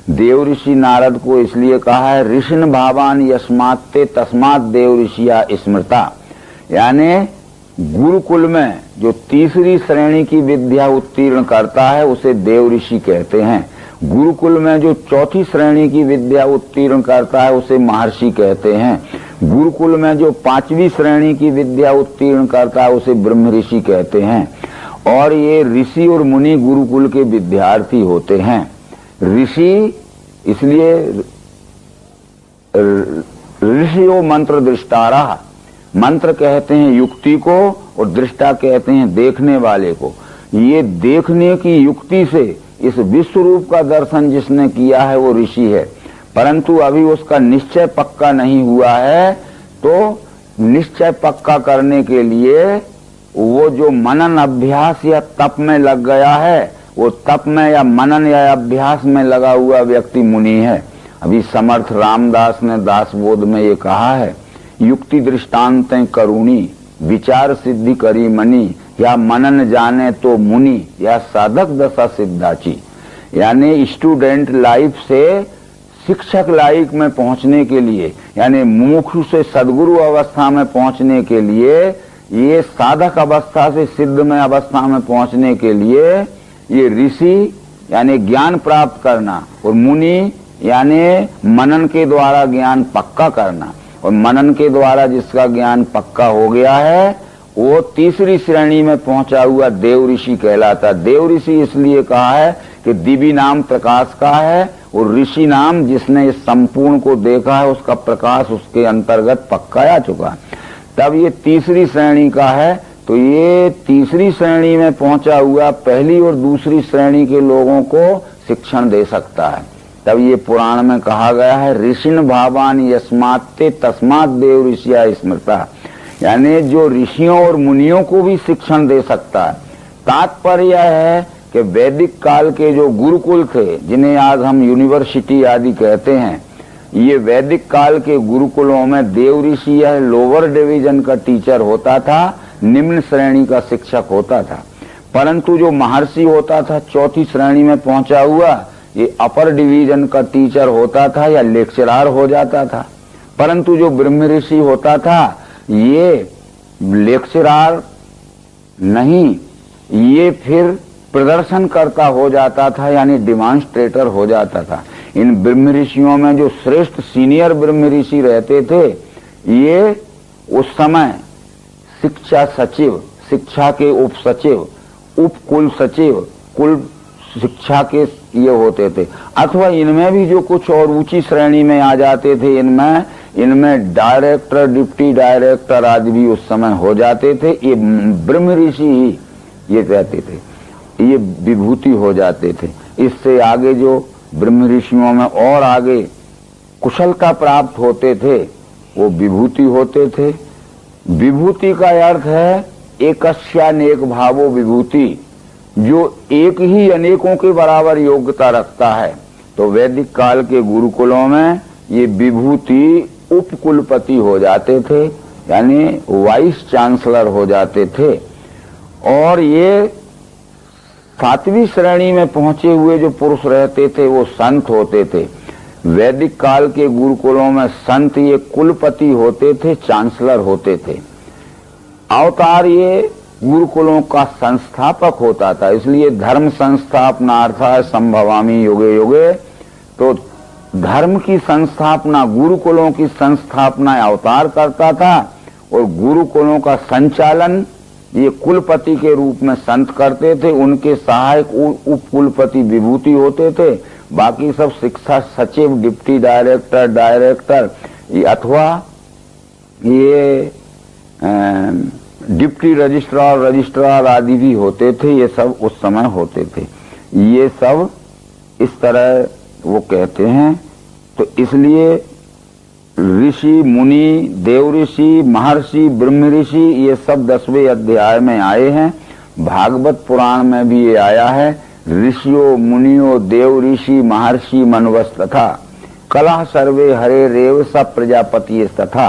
देव ऋषि नारद को इसलिए कहा है ऋषिन भावान यस्मात्ते तस्मात् देव ऋषिया स्मृता, यानी गुरुकुल में जो तीसरी श्रेणी की विद्या उत्तीर्ण करता है उसे देव ऋषि कहते हैं। गुरुकुल में जो चौथी श्रेणी की विद्या उत्तीर्ण करता है उसे महर्षि कहते हैं। गुरुकुल में जो पांचवी श्रेणी की विद्या उत्तीर्ण करता है उसे ब्रह्म ऋषि कहते हैं। और ये ऋषि और मुनि गुरुकुल के विद्यार्थी होते हैं। ऋषि इसलिए ऋषियो मंत्र दृष्टारा, मंत्र कहते हैं युक्ति को और दृष्टा कहते हैं देखने वाले को। ये देखने की युक्ति से इस विश्व रूप का दर्शन जिसने किया है वो ऋषि है। परंतु अभी उसका निश्चय पक्का नहीं हुआ है, तो निश्चय पक्का करने के लिए वो जो मनन अभ्यास या तप में लग गया है, वो तप में या मनन या अभ्यास में लगा हुआ व्यक्ति मुनि है। अभी समर्थ रामदास ने दासबोध में ये कहा है, युक्ति दृष्टांतें करुणी विचार सिद्धि करी मनी, या मनन जाने तो मुनि या साधक दशा सिद्धाची। यानी स्टूडेंट लाइफ से शिक्षक लाइफ में पहुंचने के लिए, यानी मुमुक्षु से सदगुरु अवस्था में पहुंचने के लिए, ये साधक अवस्था से सिद्धमय अवस्था में पहुंचने के लिए ये ऋषि यानी ज्ञान प्राप्त करना, और मुनि यानी मनन के द्वारा ज्ञान पक्का करना। और मनन के द्वारा जिसका ज्ञान पक्का हो गया है वो तीसरी श्रेणी में पहुंचा हुआ देव ऋषि कहलाता। देव ऋषि इसलिए कहा है कि दिव्य नाम प्रकाश का है, और ऋषि नाम जिसने इस संपूर्ण को देखा है उसका प्रकाश उसके अंतर्गत पक्का आ चुका। तब ये तीसरी श्रेणी का है। तो ये तीसरी श्रेणी में पहुंचा हुआ पहली और दूसरी श्रेणी के लोगों को शिक्षण दे सकता है। तब ये पुराण में कहा गया है ऋषिन भावान यस्मात्ते तस्मात् देव ऋषिया स्मृता, यानी जो ऋषियों और मुनियों को भी शिक्षण दे सकता है। तात्पर्य है कि वैदिक काल के जो गुरुकुल थे, जिन्हें आज हम यूनिवर्सिटी आदि कहते हैं, ये वैदिक काल के गुरुकुलों में देव ऋषि या लोअर डिवीजन का टीचर होता था, निम्न श्रेणी का शिक्षक होता था। परंतु जो महर्षि होता था चौथी श्रेणी में पहुंचा हुआ, ये अपर डिवीजन का टीचर होता था या लेक्चरर हो जाता था। परंतु जो ब्रह्म ऋषि होता था ये लेक्चरर नहीं, ये फिर प्रदर्शन करता हो जाता था, यानी डिमॉन्स्ट्रेटर हो जाता था। इन ब्रह्म ऋषियों में जो श्रेष्ठ सीनियर ब्रह्म ऋषि रहते थे, ये उस समय शिक्षा सचिव, शिक्षा के उप सचिव, उप कुल सचिव, कुल शिक्षा के ये होते थे। अथवा इनमें भी जो कुछ और ऊंची श्रेणी में आ जाते थे, इनमें डायरेक्टर, डिप्टी डायरेक्टर आदि भी उस समय हो जाते थे। ये ब्रह्म ऋषि ही ये कहते थे, ये विभूति हो जाते थे। इससे आगे जो ब्रह्म ऋषियों में और आगे कुशलता प्राप्त होते थे वो विभूति होते थे। विभूति का अर्थ है एकस्यानेक भावो विभूति, जो एक ही अनेकों के बराबर योग्यता रखता है। तो वैदिक काल के गुरुकुलों में ये विभूति उपकुलपति हो जाते थे, यानी वाइस चांसलर हो जाते थे। और ये 7वीं श्रेणी में पहुंचे हुए जो पुरुष रहते थे वो संत होते थे। वैदिक काल के गुरुकुलों में संत ये कुलपति होते थे, चांसलर होते थे। अवतार ये गुरुकुलों का संस्थापक होता था, इसलिए धर्म संस्थापनार्थाय संभवामि युगे युगे। तो धर्म की संस्थापना, गुरुकुलों की संस्थापना अवतार करता था और गुरुकुलों का संचालन ये कुलपति के रूप में संत करते थे। उनके सहायक उप कुलपति विभूति होते थे। बाकी सब शिक्षा सचिव, डिप्टी डायरेक्टर, डायरेक्टर अथवा ये डिप्टी रजिस्ट्रार, रजिस्ट्रार आदि भी होते थे। ये सब उस समय होते थे। ये सब इस तरह वो कहते हैं। तो इसलिए ऋषि, मुनि, देव ऋषि, महर्षि, ब्रह्म ऋषि ये सब 10वें अध्याय में आए हैं। भागवत पुराण में भी ये आया है। ऋषियों, मुनियों, देव ऋषि, महर्षि, मनवस तथा कलह सर्वे हरे रेव सब प्रजापति तथा।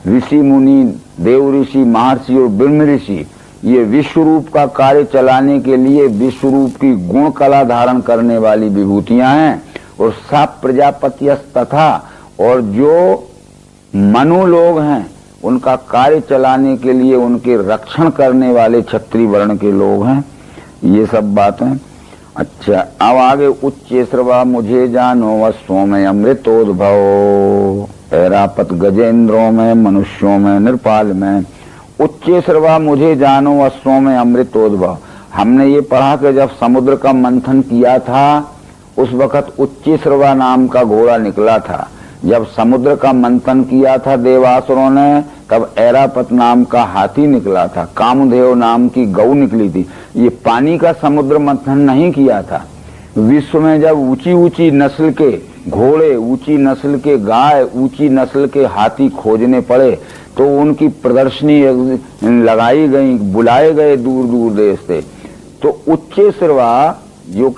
ऋषि, मुनि, देव ऋषि, महर्षि और ब्रह्म ऋषि ये विश्व रूप का कार्य चलाने के लिए विश्व रूप की गुण कला धारण करने वाली विभूतियां हैं। और सब प्रजापति तथा, और जो मनु लोग हैं उनका कार्य चलाने के लिए उनके रक्षण करने वाले क्षत्रिय वर्ण के लोग हैं। ये सब बातें। अच्छा, अब आगे उच्च श्रवा मुझे जानो वस्त्रों में अमृतोद्भव, ऐरापत गजेंद्रों में, मनुष्यों में, नृपाल में। उच्च श्रवा मुझे जानो वस्त्रों में अमृतोद्भव। हमने ये पढ़ा कि जब समुद्र का मंथन किया था उस वक्त उच्च श्रवा नाम का घोड़ा निकला था। जब समुद्र का मंथन किया था देवासुरों ने, तब ऐरापत नाम का हाथी निकला था, कामदेव नाम की गौ निकली थी। ये पानी का समुद्र मंथन नहीं किया था। विश्व में जब ऊंची ऊंची नस्ल के घोड़े, ऊंची नस्ल के गाय, ऊंची नस्ल के हाथी खोजने पड़े तो उनकी प्रदर्शनी लगाई गई, बुलाए गए दूर दूर देश से। तो उच्च श्रवा जो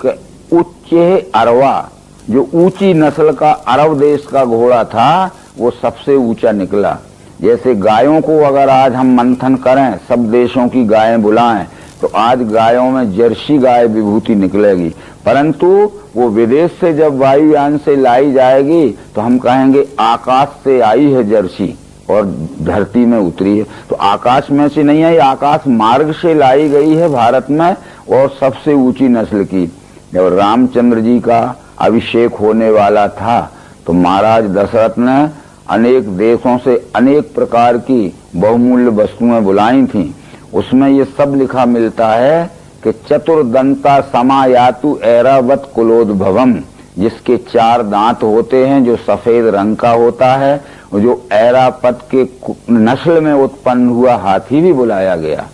उच्च अरवा, जो ऊंची नस्ल का अरब देश का घोड़ा था वो सबसे ऊंचा निकला। जैसे गायों को अगर आज हम मंथन करें, सब देशों की गायें बुलाएं, तो आज गायों में जर्सी गाय विभूति निकलेगी। परंतु वो विदेश से जब वायुयान से लाई जाएगी तो हम कहेंगे आकाश से आई है जर्सी और धरती में उतरी है। तो आकाश में से नहीं आई, आकाश मार्ग से लाई गई है भारत में, और सबसे ऊंची नस्ल की। जब रामचंद्र जी का अभिषेक होने वाला था तो महाराज दशरथ ने अनेक देशों से अनेक प्रकार की बहुमूल्य वस्तुएं बुलाई थीं। उसमें ये सब लिखा मिलता है कि चतुर्दंता समायातु ऐरावत कुलोद्भवम, जिसके 4 दांत होते हैं, जो सफेद रंग का होता है, जो ऐरापत के नस्ल में उत्पन्न हुआ हाथी भी बुलाया गया।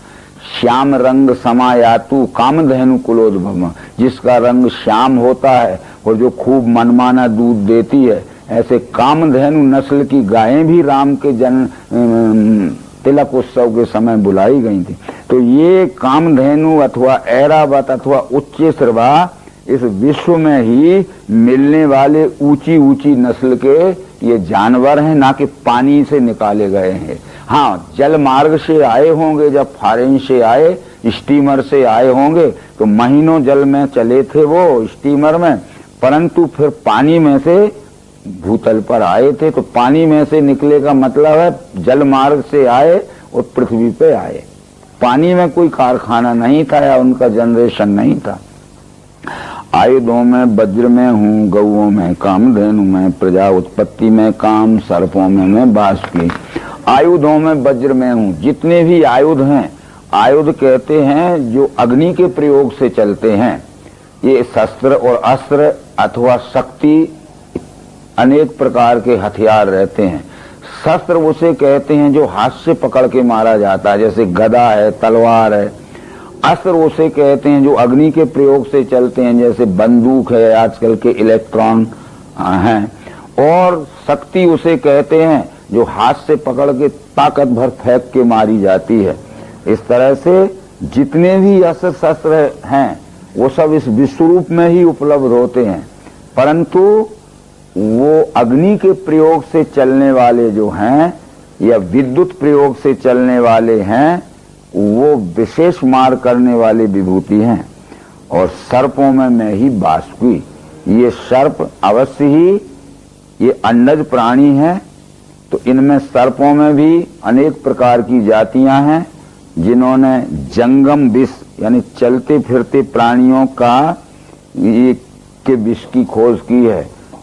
श्याम रंग समायातु कामधेनु कुलोद्भवम, जिसका रंग श्याम होता है और जो खूब मनमाना दूध देती है, ऐसे कामधेनु नस्ल की गायें भी राम के जन्म तिलक उत्सव के समय बुलाई गई थी। तो ये कामधेनु अथवा ऐरावत अथवा उच्च श्रवा इस विश्व में ही मिलने वाले ऊंची ऊंची नस्ल के ये जानवर हैं, ना कि पानी से निकाले गए हैं। हाँ, जल मार्ग से आए होंगे, जब फॉरेन से आए, स्टीमर से आए होंगे तो महीनों जल में चले थे वो स्टीमर में, परंतु फिर पानी में से भूतल पर आए थे। तो पानी में से निकले का मतलब है जल मार्ग से आए और पृथ्वी पे आए। पानी में कोई कारखाना नहीं था या उनका जनरेशन नहीं था। आयुधों में वज्र में हूँ, गौओं में कामधेनु में, प्रजा उत्पत्ति में काम, सर्पों में मैं बाष्पी। आयुधों में वज्र में हूँ, जितने भी आयुध हैं, आयुध कहते हैं जो अग्नि के प्रयोग से चलते हैं। ये शस्त्र और अस्त्र अथवा शक्ति अनेक प्रकार के हथियार रहते हैं। शस्त्र उसे कहते हैं जो हाथ से पकड़ के मारा जाता है, जैसे गदा है, तलवार है। अस्त्र उसे कहते हैं जो अग्नि के प्रयोग से चलते हैं, जैसे बंदूक है, आजकल के इलेक्ट्रॉन हैं। और शक्ति उसे कहते हैं जो हाथ से पकड़ के ताकत भर फेंक के मारी जाती है। इस तरह से जितने भी अस्त्र शस्त्र हैं वो सब इस विश्वरूप में ही उपलब्ध होते हैं, परंतु वो अग्नि के प्रयोग से चलने वाले जो हैं या विद्युत प्रयोग से चलने वाले हैं, वो विशेष मार करने वाले विभूति हैं। और सर्पों में मैं ही बाष्पी। ये सर्प अवश्य ही ये अंडज प्राणी हैं, तो इनमें सर्पों में भी अनेक प्रकार की जातियां हैं जिन्होंने जंगम विष यानी चलते फिरते प्राणियों का ये के विष की खोज की है।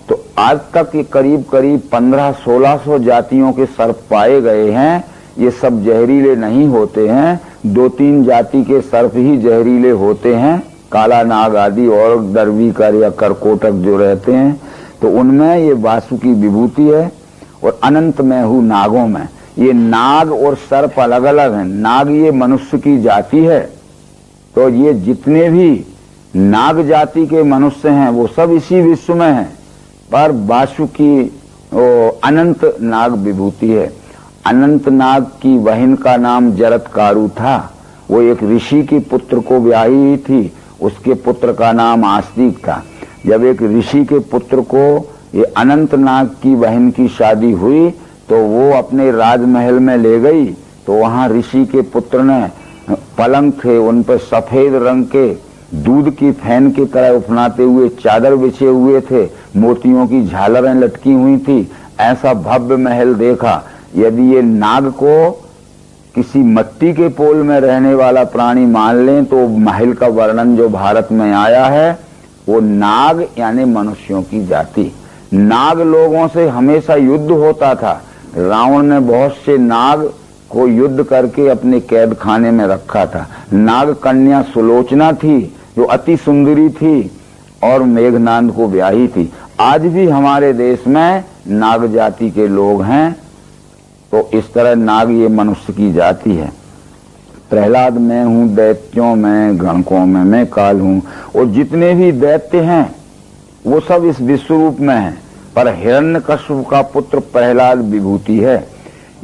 तो आज तक ये करीब 1500-1600 जातियों के सर्प पाए गए हैं। ये सब जहरीले नहीं होते हैं, 2-3 जाति के सर्प ही जहरीले होते हैं, काला नाग आदि और दरवीकर या करकोटक जो रहते हैं, तो उनमें ये वासुकी विभूति है। और अनंत में हूँ नागों में। ये नाग और सर्प अलग अलग हैं। नाग ये मनुष्य की जाति है, तो ये जितने भी नाग जाति के मनुष्य हैं वो सब इसी विश्व में हैं, पर वासुकी अनंत नाग विभूति है। अनंत नाग की बहन का नाम जरत्कारु था। वो एक ऋषि की पुत्र को ब्याही थी, उसके पुत्र का नाम आस्तिक था। जब एक ऋषि के पुत्र को ये अनंत नाग की बहन की शादी हुई तो वो अपने राजमहल में ले गई, तो वहां ऋषि के पुत्र ने पलंग थे, उन पर सफेद रंग के दूध की फैन की तरह उफनाते हुए चादर बिछे हुए थे, मोतियों की झालरें लटकी हुई थी। ऐसा भव्य महल देखा। यदि ये नाग को किसी मट्टी के पोल में रहने वाला प्राणी मान लें तो महल का वर्णन जो भारत में आया है वो नाग यानी मनुष्यों की जाति। नाग लोगों से हमेशा युद्ध होता था। रावण ने बहुत से नाग को युद्ध करके अपने कैद खाने में रखा था। नाग कन्या सुलोचना थी जो अति सुंदरी थी और मेघनाद को ब्याही थी। आज भी हमारे देश में नाग जाति के लोग हैं। तो इस तरह नाग ये मनुष्य की जाति है। प्रहलाद मैं हूँ, दैत्यों में, गणकों में मैं काल हूँ। और जितने भी दैत्य हैं वो सब इस विश्वरूप में हैं, पर हिरण्यकश्यप का पुत्र प्रहलाद विभूति है।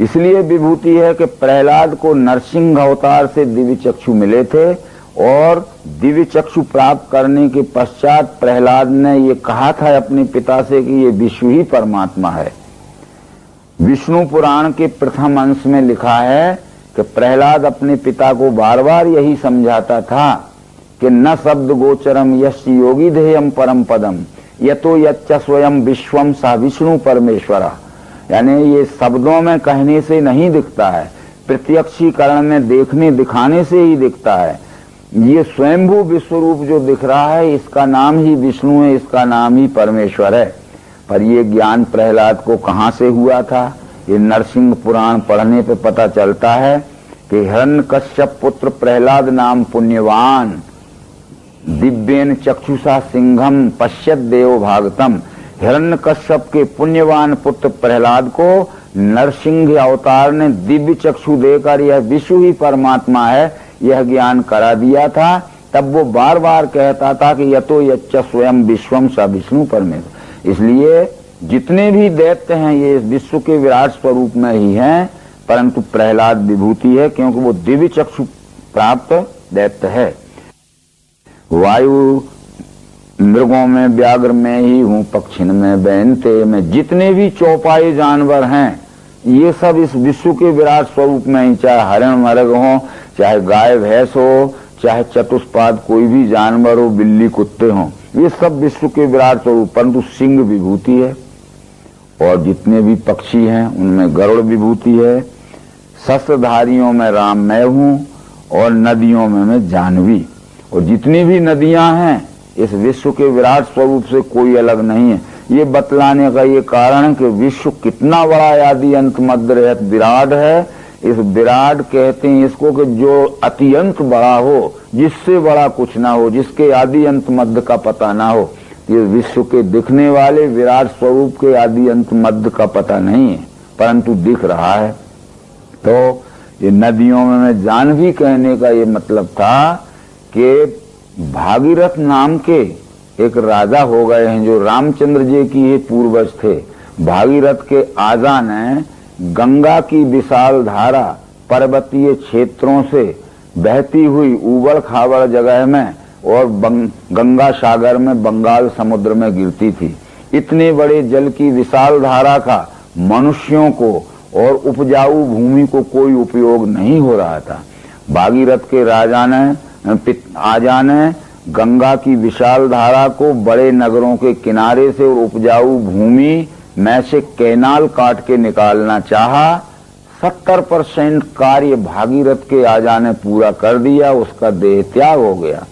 इसलिए विभूति है कि प्रहलाद को नरसिंह अवतार से दिव्य चक्षु मिले थे, और दिव्य चक्षु प्राप्त करने के पश्चात प्रहलाद ने ये कहा था अपने पिता से कि ये विष्णु ही परमात्मा है। विष्णु पुराण के प्रथम अंश में लिखा है कि प्रहलाद अपने पिता को बार बार यही समझाता था कि न शब्द गोचरम यश योगी ध्येयम परम पदम यतो यच्च स्वयं विश्वम सा विष्णु परमेश्वरा। यानी ये शब्दों में कहने से नहीं दिखता है, प्रत्यक्षीकरण में देखने दिखाने से ही दिखता है। ये स्वयंभू विश्वरूप जो दिख रहा है इसका नाम ही विष्णु है, इसका नाम ही परमेश्वर है। पर ये ज्ञान प्रहलाद को कहाँ से हुआ था? ये नरसिंह पुराण पढ़ने पे पता चलता है कि हिरण्यकश्यप पुत्र प्रहलाद नाम पुण्यवान दिव्येन चक्षुषा सिंहम पश्यत देव भागतम। हिरण्यकश्यप के पुण्यवान पुत्र प्रहलाद को नरसिंह अवतार ने दिव्य चक्षु देकर यह विष्णु ही परमात्मा है यह ज्ञान करा दिया था। तब वो बार बार कहता था कि यतो यच्च स्वयं विश्वम स विष्णु परमेश्वर। इसलिए जितने भी दैत्य हैं ये विश्व के विराट स्वरूप में ही हैं, परंतु प्रहलाद विभूति है क्योंकि वो दिव्य चक्षु प्राप्त दैत्य है। वायु मृगों में व्याघ्र में ही हूँ, पक्षिन में बैनते में, जितने भी चौपाई जानवर हैं ये सब इस विश्व के विराट स्वरूप में ही, चाहे हरण मृग हो, चाहे गाय भैंस हो, चाहे चतुष्पाद कोई भी जानवर हो, बिल्ली कुत्ते हो, ये सब विश्व के विराट स्वरूप, परंतु सिंह विभूति है। और जितने भी पक्षी हैं उनमें गरुड़ विभूति है। शस्त्रधारियों में राम मैं हूँ और नदियों में मैं जाह्नवी। और जितनी भी नदियां हैं इस विश्व के विराट स्वरूप से कोई अलग नहीं है। ये बतलाने का ये कारण है कि विश्व कितना बड़ा आदि अंत मध्य रहत विराट है। इस विराट कहते हैं इसको कि जो अत्यंत बड़ा हो, जिससे बड़ा कुछ ना हो, जिसके आदि अंत मध्य का पता ना हो। ये विश्व के दिखने वाले विराट स्वरूप के आदि अंत मध्य का पता नहीं है, परंतु दिख रहा है। तो ये नदियों में मैं जाह्नवी कहने का ये मतलब था कि भागीरथ नाम के एक राजा हो गए हैं जो रामचंद्र जी की ही पूर्वज थे। भागीरथ के आजा ने गंगा की विशाल धारा पर्वतीय क्षेत्रों से बहती हुई उबड़ खाबड़ जगह में और गंगा सागर में बंगाल समुद्र में गिरती थी। इतने बड़े जल की विशाल धारा का मनुष्यों को और उपजाऊ भूमि को कोई उपयोग नहीं हो रहा था। भागीरथ के राजा ने आजा ने गंगा की विशाल धारा को बड़े नगरों के किनारे से और उपजाऊ भूमि में से कैनाल काट के निकालना चाहा। 70% कार्य भागीरथ के आजा ने पूरा कर दिया, उसका देह त्याग हो गया।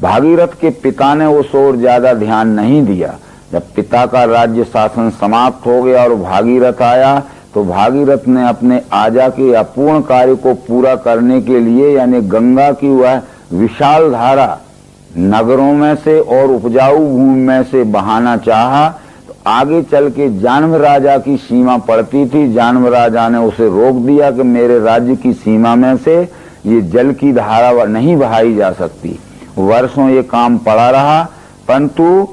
भागीरथ के पिता ने उस ओर ज्यादा ध्यान नहीं दिया। जब पिता का राज्य शासन समाप्त हो गया और भागीरथ आया तो भागीरथ ने अपने आजा के अपूर्ण कार्य को पूरा करने के लिए, यानी गंगा की वह विशाल धारा नगरों में से और उपजाऊ भूमि में से बहाना चाहा। तो आगे चल के जाह्नव राजा की सीमा पड़ती थी। जाह्नव राजा ने उसे रोक दिया कि मेरे राज्य की सीमा में से ये जल की धारा नहीं बहाई जा सकती। वर्षों ये काम पड़ा रहा, परंतु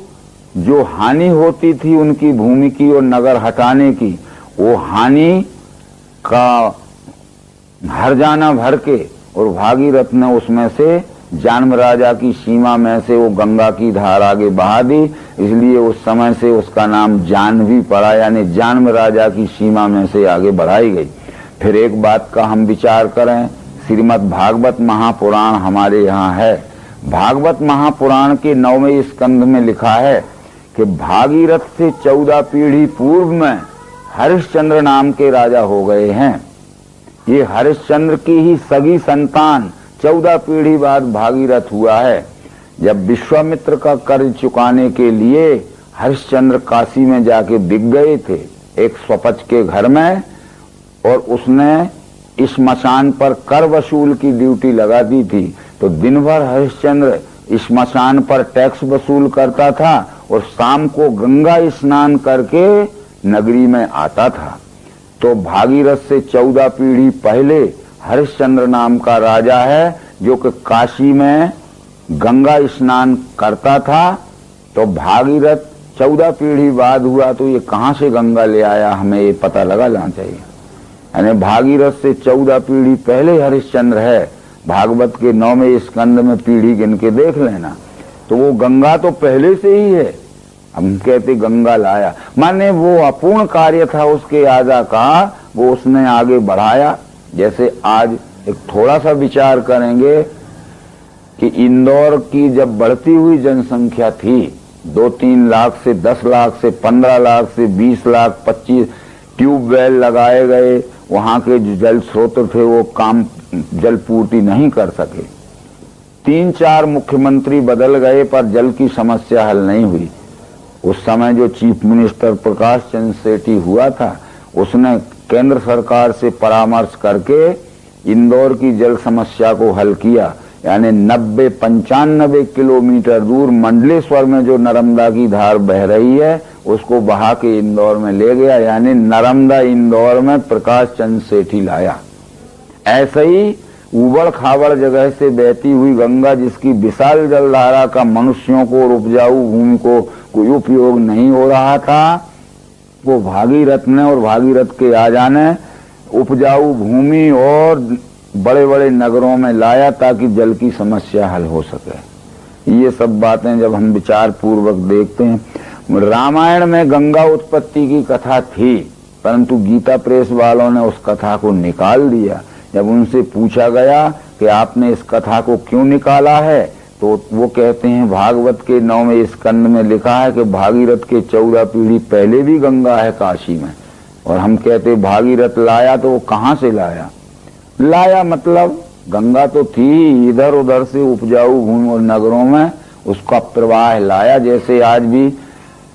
जो हानि होती थी उनकी भूमि की और नगर हटाने की, वो हानि का हर्जाना भर के और भागीरथ ने उसमें से जाह्नव राजा की सीमा में से वो गंगा की धार आगे बहा दी। इसलिए उस समय से उसका नाम जाह्नवी पड़ा, यानी जाह्नव राजा की सीमा में से आगे बढ़ाई गई। फिर एक बात का हम विचार करें, श्रीमद् भागवत महापुराण हमारे यहाँ है। भागवत महापुराण के 9वें स्कंध में लिखा है कि भागीरथ से 14 पीढ़ी पूर्व में हरिश्चंद्र नाम के राजा हो गए हैं। ये हरिश्चंद्र की ही सगी संतान 14 पीढ़ी बाद भागीरथ हुआ है। जब विश्वामित्र का कर्ज चुकाने के लिए हरिश्चंद्र काशी में जाके बिक गए थे एक स्वपच के घर में, और उसने श्मशान पर कर वसूल की ड्यूटी लगा दी थी। तो दिन भर हरिश्चंद्र श्मशान पर टैक्स वसूल करता था और शाम को गंगा स्नान करके नगरी में आता था। तो भागीरथ से 14 पीढ़ी पहले हरिश्चंद्र नाम का राजा है जो कि काशी में गंगा स्नान करता था। तो भागीरथ 14 पीढ़ी बाद हुआ, तो ये कहाँ से गंगा ले आया, हमें ये पता लगाना चाहिए। यानी भागीरथ से 14 पीढ़ी पहले हरिश्चंद्र है। भागवत के 9वें स्कंद में पीढ़ी गिन के देख लेना, तो वो गंगा तो पहले से ही है। हम कहते गंगा लाया, माने वो अपूर्ण कार्य था उसके आजा का, वो उसने आगे बढ़ाया। जैसे आज एक थोड़ा सा विचार करेंगे कि इंदौर की जब बढ़ती हुई जनसंख्या थी, 2-3 लाख से 10 लाख से 15 लाख से 20 लाख 25 ट्यूबवेल लगाए गए, वहां के जो जल स्रोत थे वो काम जल पूर्ति नहीं कर सके। 3-4 मुख्यमंत्री बदल गए पर जल की समस्या हल नहीं हुई। उस समय जो चीफ मिनिस्टर प्रकाश चंद्र सेठी हुआ था, उसने केंद्र सरकार से परामर्श करके इंदौर की जल समस्या को हल किया। यानी 90-95 किलोमीटर दूर मंडलेश्वर में जो नर्मदा की धार बह रही है उसको बहा के इंदौर में ले गया, यानी नर्मदा इंदौर में प्रकाश चंद्र सेठी लाया। ऐसे ही उबड़ खाबड़ जगह से बहती हुई गंगा, जिसकी विशाल जलधारा का मनुष्यों को और उपजाऊ भूमि को कोई उपयोग नहीं हो रहा था, वो भागीरथ ने और भागीरथ के आ जाने उपजाऊ भूमि और बड़े बड़े नगरों में लाया ताकि जल की समस्या हल हो सके। ये सब बातें जब हम विचार पूर्वक देखते हैं, रामायण में गंगा उत्पत्ति की कथा थी, परंतु गीता प्रेस वालों ने उस कथा को निकाल दिया। जब उनसे पूछा गया कि आपने इस कथा को क्यों निकाला है, तो वो कहते हैं भागवत के 9वें स्कंद में लिखा है कि भागीरथ के 14 पीढ़ी पहले भी गंगा है काशी में। और हम कहते भागीरथ लाया, तो वो कहाँ से लाया? लाया मतलब गंगा तो थी, इधर उधर से उपजाऊ भूमि और नगरों में उसका प्रवाह लाया। जैसे आज भी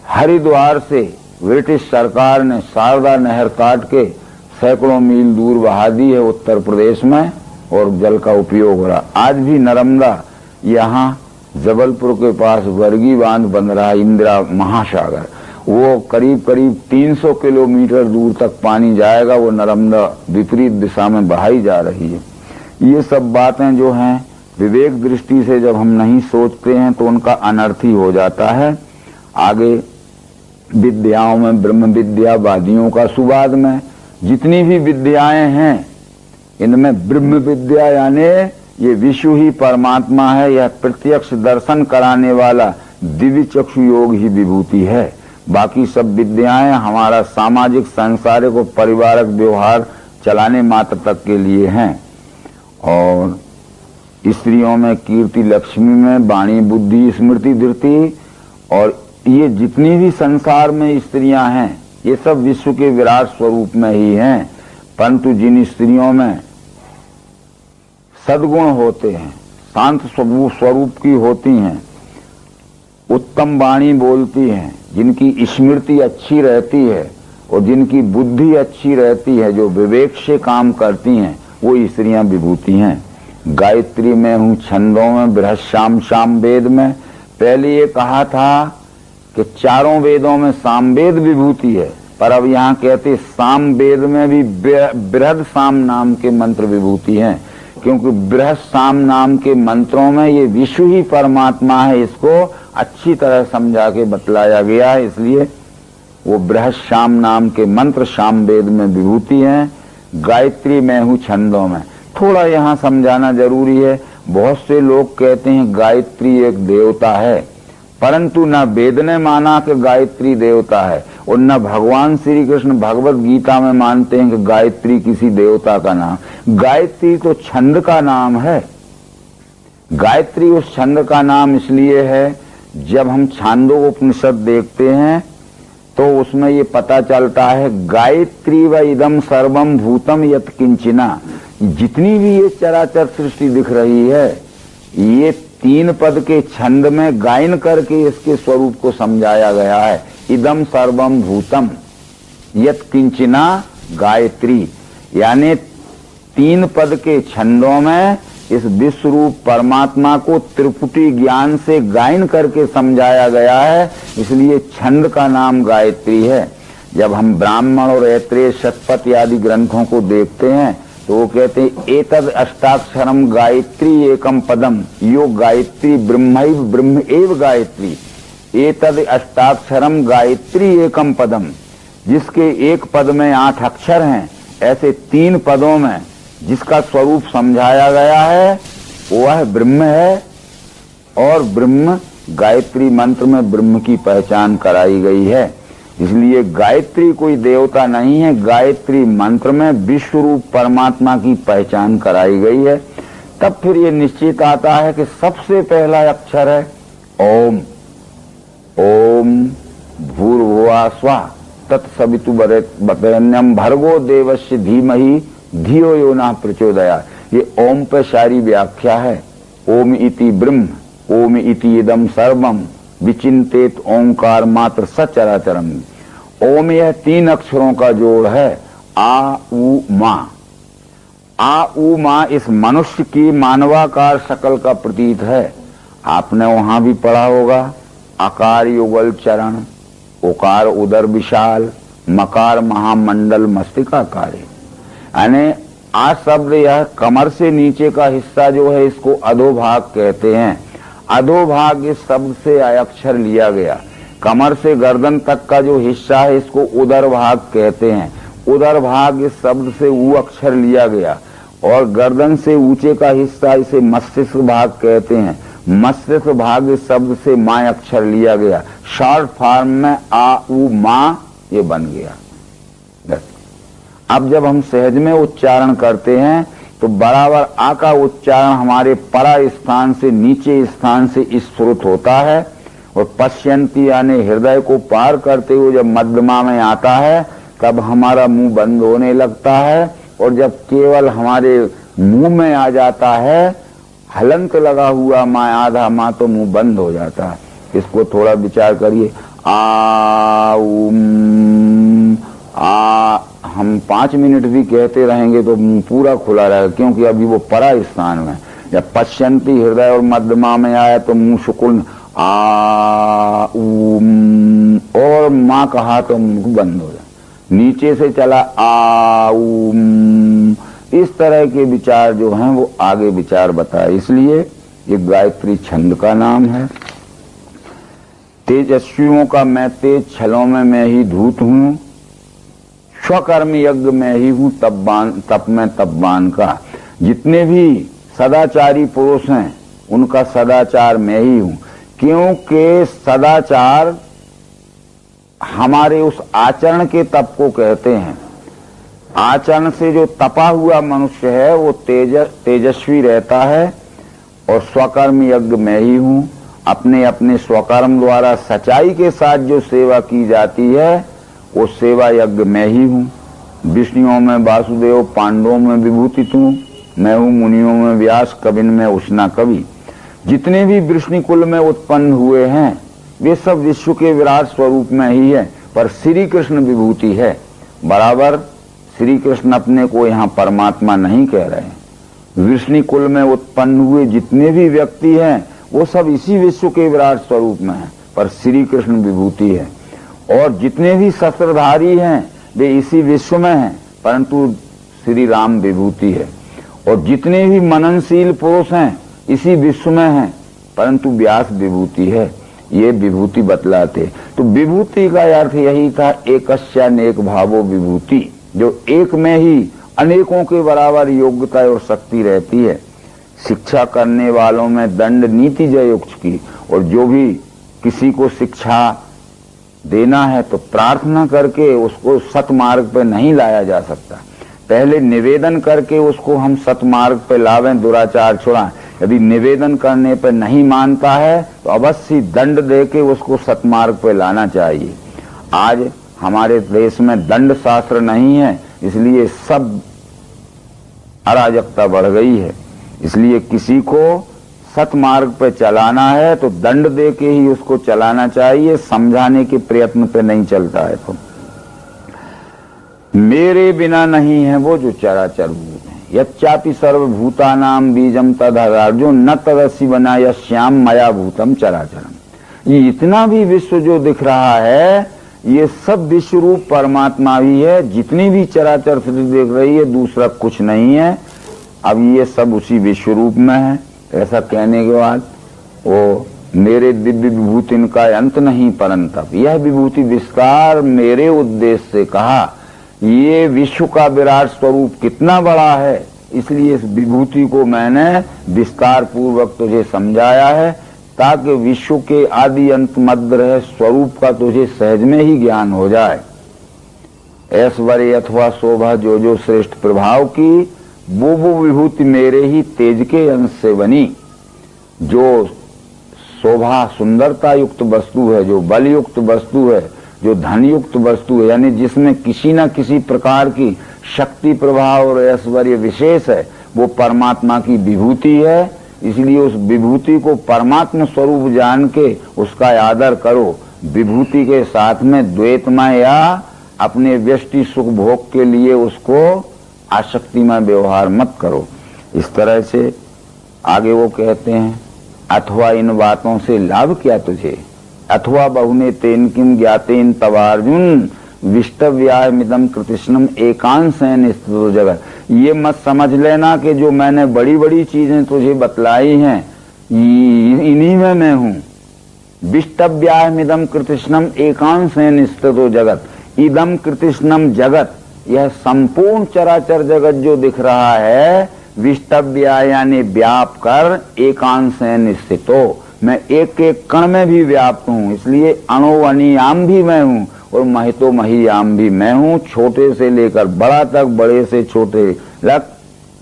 हरिद्वार से ब्रिटिश सरकार ने शारदा नहर काट के सैकड़ों मील दूर बहा दी है उत्तर प्रदेश में, और जल का उपयोग हो रहा। आज भी नर्मदा, यहाँ जबलपुर के पास वर्गी बांध बन रहा, इंदिरा महासागर, वो करीब करीब 300 किलोमीटर दूर तक पानी जाएगा। वो नर्मदा विपरीत दिशा में बहाई जा रही है। ये सब बातें जो हैं विवेक दृष्टि से जब हम नहीं सोचते हैं तो उनका अनर्थ ही हो जाता है। आगे विद्याओं में ब्रह्म विद्या, वादियों का सुवाद में जितनी भी विद्याएं हैं, इनमें ब्रह्म विद्या यानी ये विश्व ही परमात्मा है, यह प्रत्यक्ष दर्शन कराने वाला दिव्य चक्षु योग ही विभूति है। बाकी सब विद्याएं हमारा सामाजिक, सांसारिक और पारिवारिक व्यवहार चलाने मात्र तक के लिए हैं। और स्त्रियों में कीर्ति, लक्ष्मी में वाणी, बुद्धि, स्मृति, धृति, और ये जितनी भी संसार में स्त्रियां हैं, ये सब विश्व के विराट स्वरूप में ही हैं। परंतु जिन स्त्रियों में सद्गुण होते हैं, शांत स्वरूप की होती हैं, उत्तम वाणी बोलती हैं, जिनकी स्मृति अच्छी रहती है और जिनकी बुद्धि अच्छी रहती है, जो विवेक से काम करती हैं, वो स्त्रियां विभूति हैं। गायत्री में हूँ, छंदों में, बृहस्पति शाम वेद में। पहले ये कहा था कि चारों वेदों में सामवेद विभूति है, पर अब यहाँ कहते साम वेद में भी बृहद साम नाम के मंत्र विभूति हैं, क्योंकि बृहद साम नाम के मंत्रों में ये विश्व ही परमात्मा है, इसको अच्छी तरह समझा के बतलाया गया है। इसलिए वो बृहद शाम नाम के मंत्र शाम वेद में विभूति हैं। गायत्री में हूँ, छंदों में। थोड़ा यहाँ समझाना जरूरी है। बहुत से लोग कहते हैं गायत्री एक देवता है, परंतु न वेद ने माना कि गायत्री देवता है, और न भगवान श्री कृष्ण भगवत गीता में मानते हैं कि गायत्री किसी देवता का नाम। गायत्री तो छंद का नाम है। गायत्री उस छंद का नाम इसलिए है, जब हम छांदोपनिषद देखते हैं तो उसमें ये पता चलता है गायत्री व इदम सर्वम भूतम यत किंचिना। जितनी भी ये चराचर सृष्टि दिख रही है, ये 3 पद के छंद में गायन करके इसके स्वरूप को समझाया गया है। इदम सर्वम भूतम यत किंचिना गायत्री, यानी 3 पद के छंदों में इस विश्व रूप परमात्मा को त्रिपुटी ज्ञान से गायन करके समझाया गया है, इसलिए छंद का नाम गायत्री है। जब हम ब्राह्मण और ऐत्रेय, शतपथ आदि ग्रंथों को देखते हैं तो वो कहते हैं एतद अष्टाक्षरम गायत्री एकम पदम, यो गायत्री ब्रह्मैव ब्रह्म एव गायत्री, एतद अष्टाक्षरम गायत्री एकम पदम। जिसके एक पद में 8 अक्षर हैं, ऐसे 3 पदों में जिसका स्वरूप समझाया गया है वह ब्रह्म है, और ब्रह्म गायत्री मंत्र में ब्रह्म की पहचान कराई गई है। इसलिए गायत्री कोई देवता नहीं है, गायत्री मंत्र में विश्व रूप परमात्मा की पहचान कराई गई है। तब फिर ये निश्चित आता है कि सबसे पहला अक्षर है ओम। ओम भूर्भुवः स्वः तत्सवितुर्वरेण्यं भर्गो देवस्य धीमहि धियो यो नः प्रचोदयात्। ये ओम पे सारी व्याख्या है। ओम इति ब्रह्म, ओम इति इदम सर्वम विचिंतेत ओंकार मात्र सचराचरम। ओम यह 3 अक्षरों का जोड़ है, आ उ मा। आ उ मा इस मनुष्य की मानवाकार शकल का प्रतीत है। आपने वहां भी पढ़ा होगा, आकार युगल चरण, ओकार उदर विशाल, मकार महामंडल मस्तिकाकारी। यानी आ शब्द यह कमर से नीचे का हिस्सा जो है इसको अधोभाग कहते हैं। अधोभाग इस शब्द से अक्षर लिया गया। कमर से गर्दन तक का जो हिस्सा है इसको उदर भाग कहते हैं। उदर भाग इस शब्द से ऊ अक्षर लिया गया। और गर्दन से ऊंचे का हिस्सा इसे मस्तिष्क भाग कहते हैं। मस्तिष्क भाग इस शब्द से माँ अक्षर लिया गया। शॉर्ट फॉर्म में आ उ माँ ये बन गया। अब जब हम सहज में उच्चारण करते हैं तो बराबर आ का उच्चारण हमारे परा स्थान से नीचे स्थान से स्फुरित होता है और पश्यंती यानी हृदय को पार करते हुए जब मध्यमा में आता है तब हमारा मुंह बंद होने लगता है और जब केवल हमारे मुंह में आ जाता है हलंत लगा हुआ माँ आधा माँ तो मुंह बंद हो जाता है। इसको थोड़ा विचार करिए। आ हम 5 मिनट भी कहते रहेंगे तो मुंह पूरा खुला रहेगा क्योंकि अभी वो परा स्थान में। जब पश्यंती हृदय और मध्यमा में आया तो मुंह सुकुन आ और माँ कहा तो मुंह बंद हो जाए। नीचे से चला आ इस तरह के विचार जो हैं वो आगे विचार बताए। इसलिए ये गायत्री छंद का नाम है। तेजस्वियों का मैं तेज, छलों में मैं ही धूत हूँ, स्वकर्म यज्ञ में ही हूँ, तप में तपवान का। जितने भी सदाचारी पुरुष हैं उनका सदाचार मैं ही हूँ, क्योंकि सदाचार हमारे उस आचरण के तप को कहते हैं। आचरण से जो तपा हुआ मनुष्य है वो तेजस्वी रहता है। और स्वकर्म यज्ञ मैं ही हूँ, अपने अपने स्वकर्म द्वारा सच्चाई के साथ जो सेवा की जाती है वो सेवा यज्ञ मैं ही हूँ। विष्णुओं में वासुदेव, पांडवों में विभूति तू, मैं हूँ मुनियों में व्यास, कविन में उष्णा कवि। जितने भी वृष्णि कुल में उत्पन्न हुए हैं वे सब विश्व के विराट स्वरूप में ही है, पर श्री कृष्ण विभूति है। बराबर श्री कृष्ण अपने को यहाँ परमात्मा नहीं कह रहे हैं। वृष्णि कुल में उत्पन्न हुए जितने भी व्यक्ति हैं वो सब इसी विश्व के विराट स्वरूप में हैं, पर श्री कृष्ण विभूति है। और जितने भी शस्त्रधारी हैं वे इसी विश्व में हैं, परंतु श्री राम विभूति है। और जितने भी मननशील पुरुष हैं इसी विश्व में हैं, परंतु व्यास विभूति है। ये विभूति बतलाते। तो विभूति का अर्थ यही था, एकस्यानेक भावो विभूति, जो एक में ही अनेकों के बराबर योग्यता और शक्ति रहती है। शिक्षा करने वालों में दंड नीति जयुक्त की, और जो भी किसी को शिक्षा देना है तो प्रार्थना करके उसको सतमार्ग पे नहीं लाया जा सकता। पहले निवेदन करके उसको हम सतमार्ग पे लावें, दुराचार छुड़ाएं। यदि निवेदन करने पे नहीं मानता है तो अवश्य दंड देके उसको सतमार्ग पे लाना चाहिए। आज हमारे देश में दंड शास्त्र नहीं है, इसलिए सब अराजकता बढ़ गई है। इसलिए किसी को सतमार्ग पे चलाना है तो दंड दे के ही उसको चलाना चाहिए, समझाने के प्रयत्न पे नहीं चलता है। तो मेरे बिना नहीं है वो जो चराचर भूत है। यच्चापि सर्वभूतानाम बीजम तदर्जुन न तदसि बना यश्याम मया भूतम चराचरम। ये इतना भी विश्व जो दिख रहा है ये सब विश्व रूप परमात्मा ही है। जितनी भी चराचर सृष्टि देख रही है दूसरा कुछ नहीं है। अब ये सब उसी विश्व रूप में है। ऐसा कहने के बाद वो मेरे दिव्य विभूति इनका अंत नहीं, परंतप यह विभूति विस्तार मेरे उद्देश्य से कहा। ये विश्व का विराट स्वरूप कितना बड़ा है, इसलिए इस विभूति को मैंने विस्तार पूर्वक तुझे समझाया है, ताकि विश्व के आदि अंत मध्य रहे स्वरूप का तुझे सहज में ही ज्ञान हो जाए। ऐश्वर्य अथवा शोभा जो जो श्रेष्ठ प्रभाव की वो विभूति मेरे ही तेज के अंश से बनी। जो शोभा सुंदरता युक्त वस्तु है, जो बल युक्त वस्तु है, जो धन युक्त वस्तु है, यानी जिसमें किसी न किसी प्रकार की शक्ति प्रभाव और ऐश्वर्य विशेष है, वो परमात्मा की विभूति है। इसलिए उस विभूति को परमात्मा स्वरूप जान के उसका आदर करो। विभूति के साथ में द्वैतमय या अपने व्यष्टि सुख भोग के लिए उसको आसक्तिमय व्यवहार मत करो। इस तरह से आगे वो कहते हैं, अथवा इन बातों से लाभ क्या तुझे, अथवा बहुने तेन किम ज्ञातेन तवार्जुन विष्टव्याय मिदम कृतिष्णम एकांशेन स्थितो जगत। ये मत समझ लेना कि जो मैंने बड़ी बड़ी चीजें तुझे बतलाई हैं इन्हीं में मैं हूं। विष्टव्यामिदम कृतिष्णम एकांशेन स्थितो जगत। इदम कृतिष्णम जगत, यह संपूर्ण चराचर जगत जो दिख रहा है, विष्टव्या यानी व्याप कर, एकांशेन स्थितो, मैं एक एक कण में भी व्याप्त हूं, इसलिए अणोवनियाम भी मैं हूं और महितो महियाम भी मैं हूं। छोटे से लेकर बड़ा तक, बड़े से छोटे तक,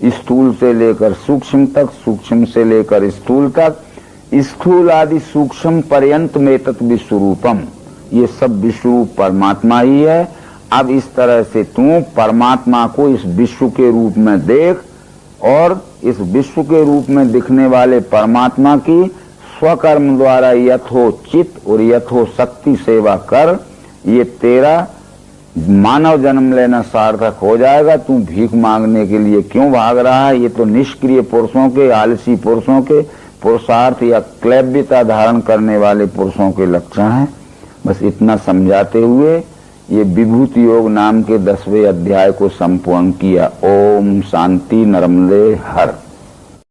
स्थूल से लेकर सूक्ष्म तक, सूक्ष्म से लेकर स्थूल तक, स्थूल आदि सूक्ष्म पर्यंत में तत् विश्वरूपम, ये सब विश्वरूप परमात्मा ही है। अब इस तरह से तू परमात्मा को इस विश्व के रूप में देख और इस विश्व के रूप में दिखने वाले परमात्मा की स्वकर्म द्वारा यथोचित और यथोशक्ति सेवा कर। ये तेरा मानव जन्म लेना सार्थक हो जाएगा। तू भीख मांगने के लिए क्यों भाग रहा है? ये तो निष्क्रिय पुरुषों के, आलसी पुरुषों के, पुरुषार्थ या क्लैब्यता धारण करने वाले पुरुषों के लक्षण हैं। बस इतना समझाते हुए ये विभूति योग नाम के 10वें अध्याय को संपूर्ण किया। ओम शांति नर्मदे हर।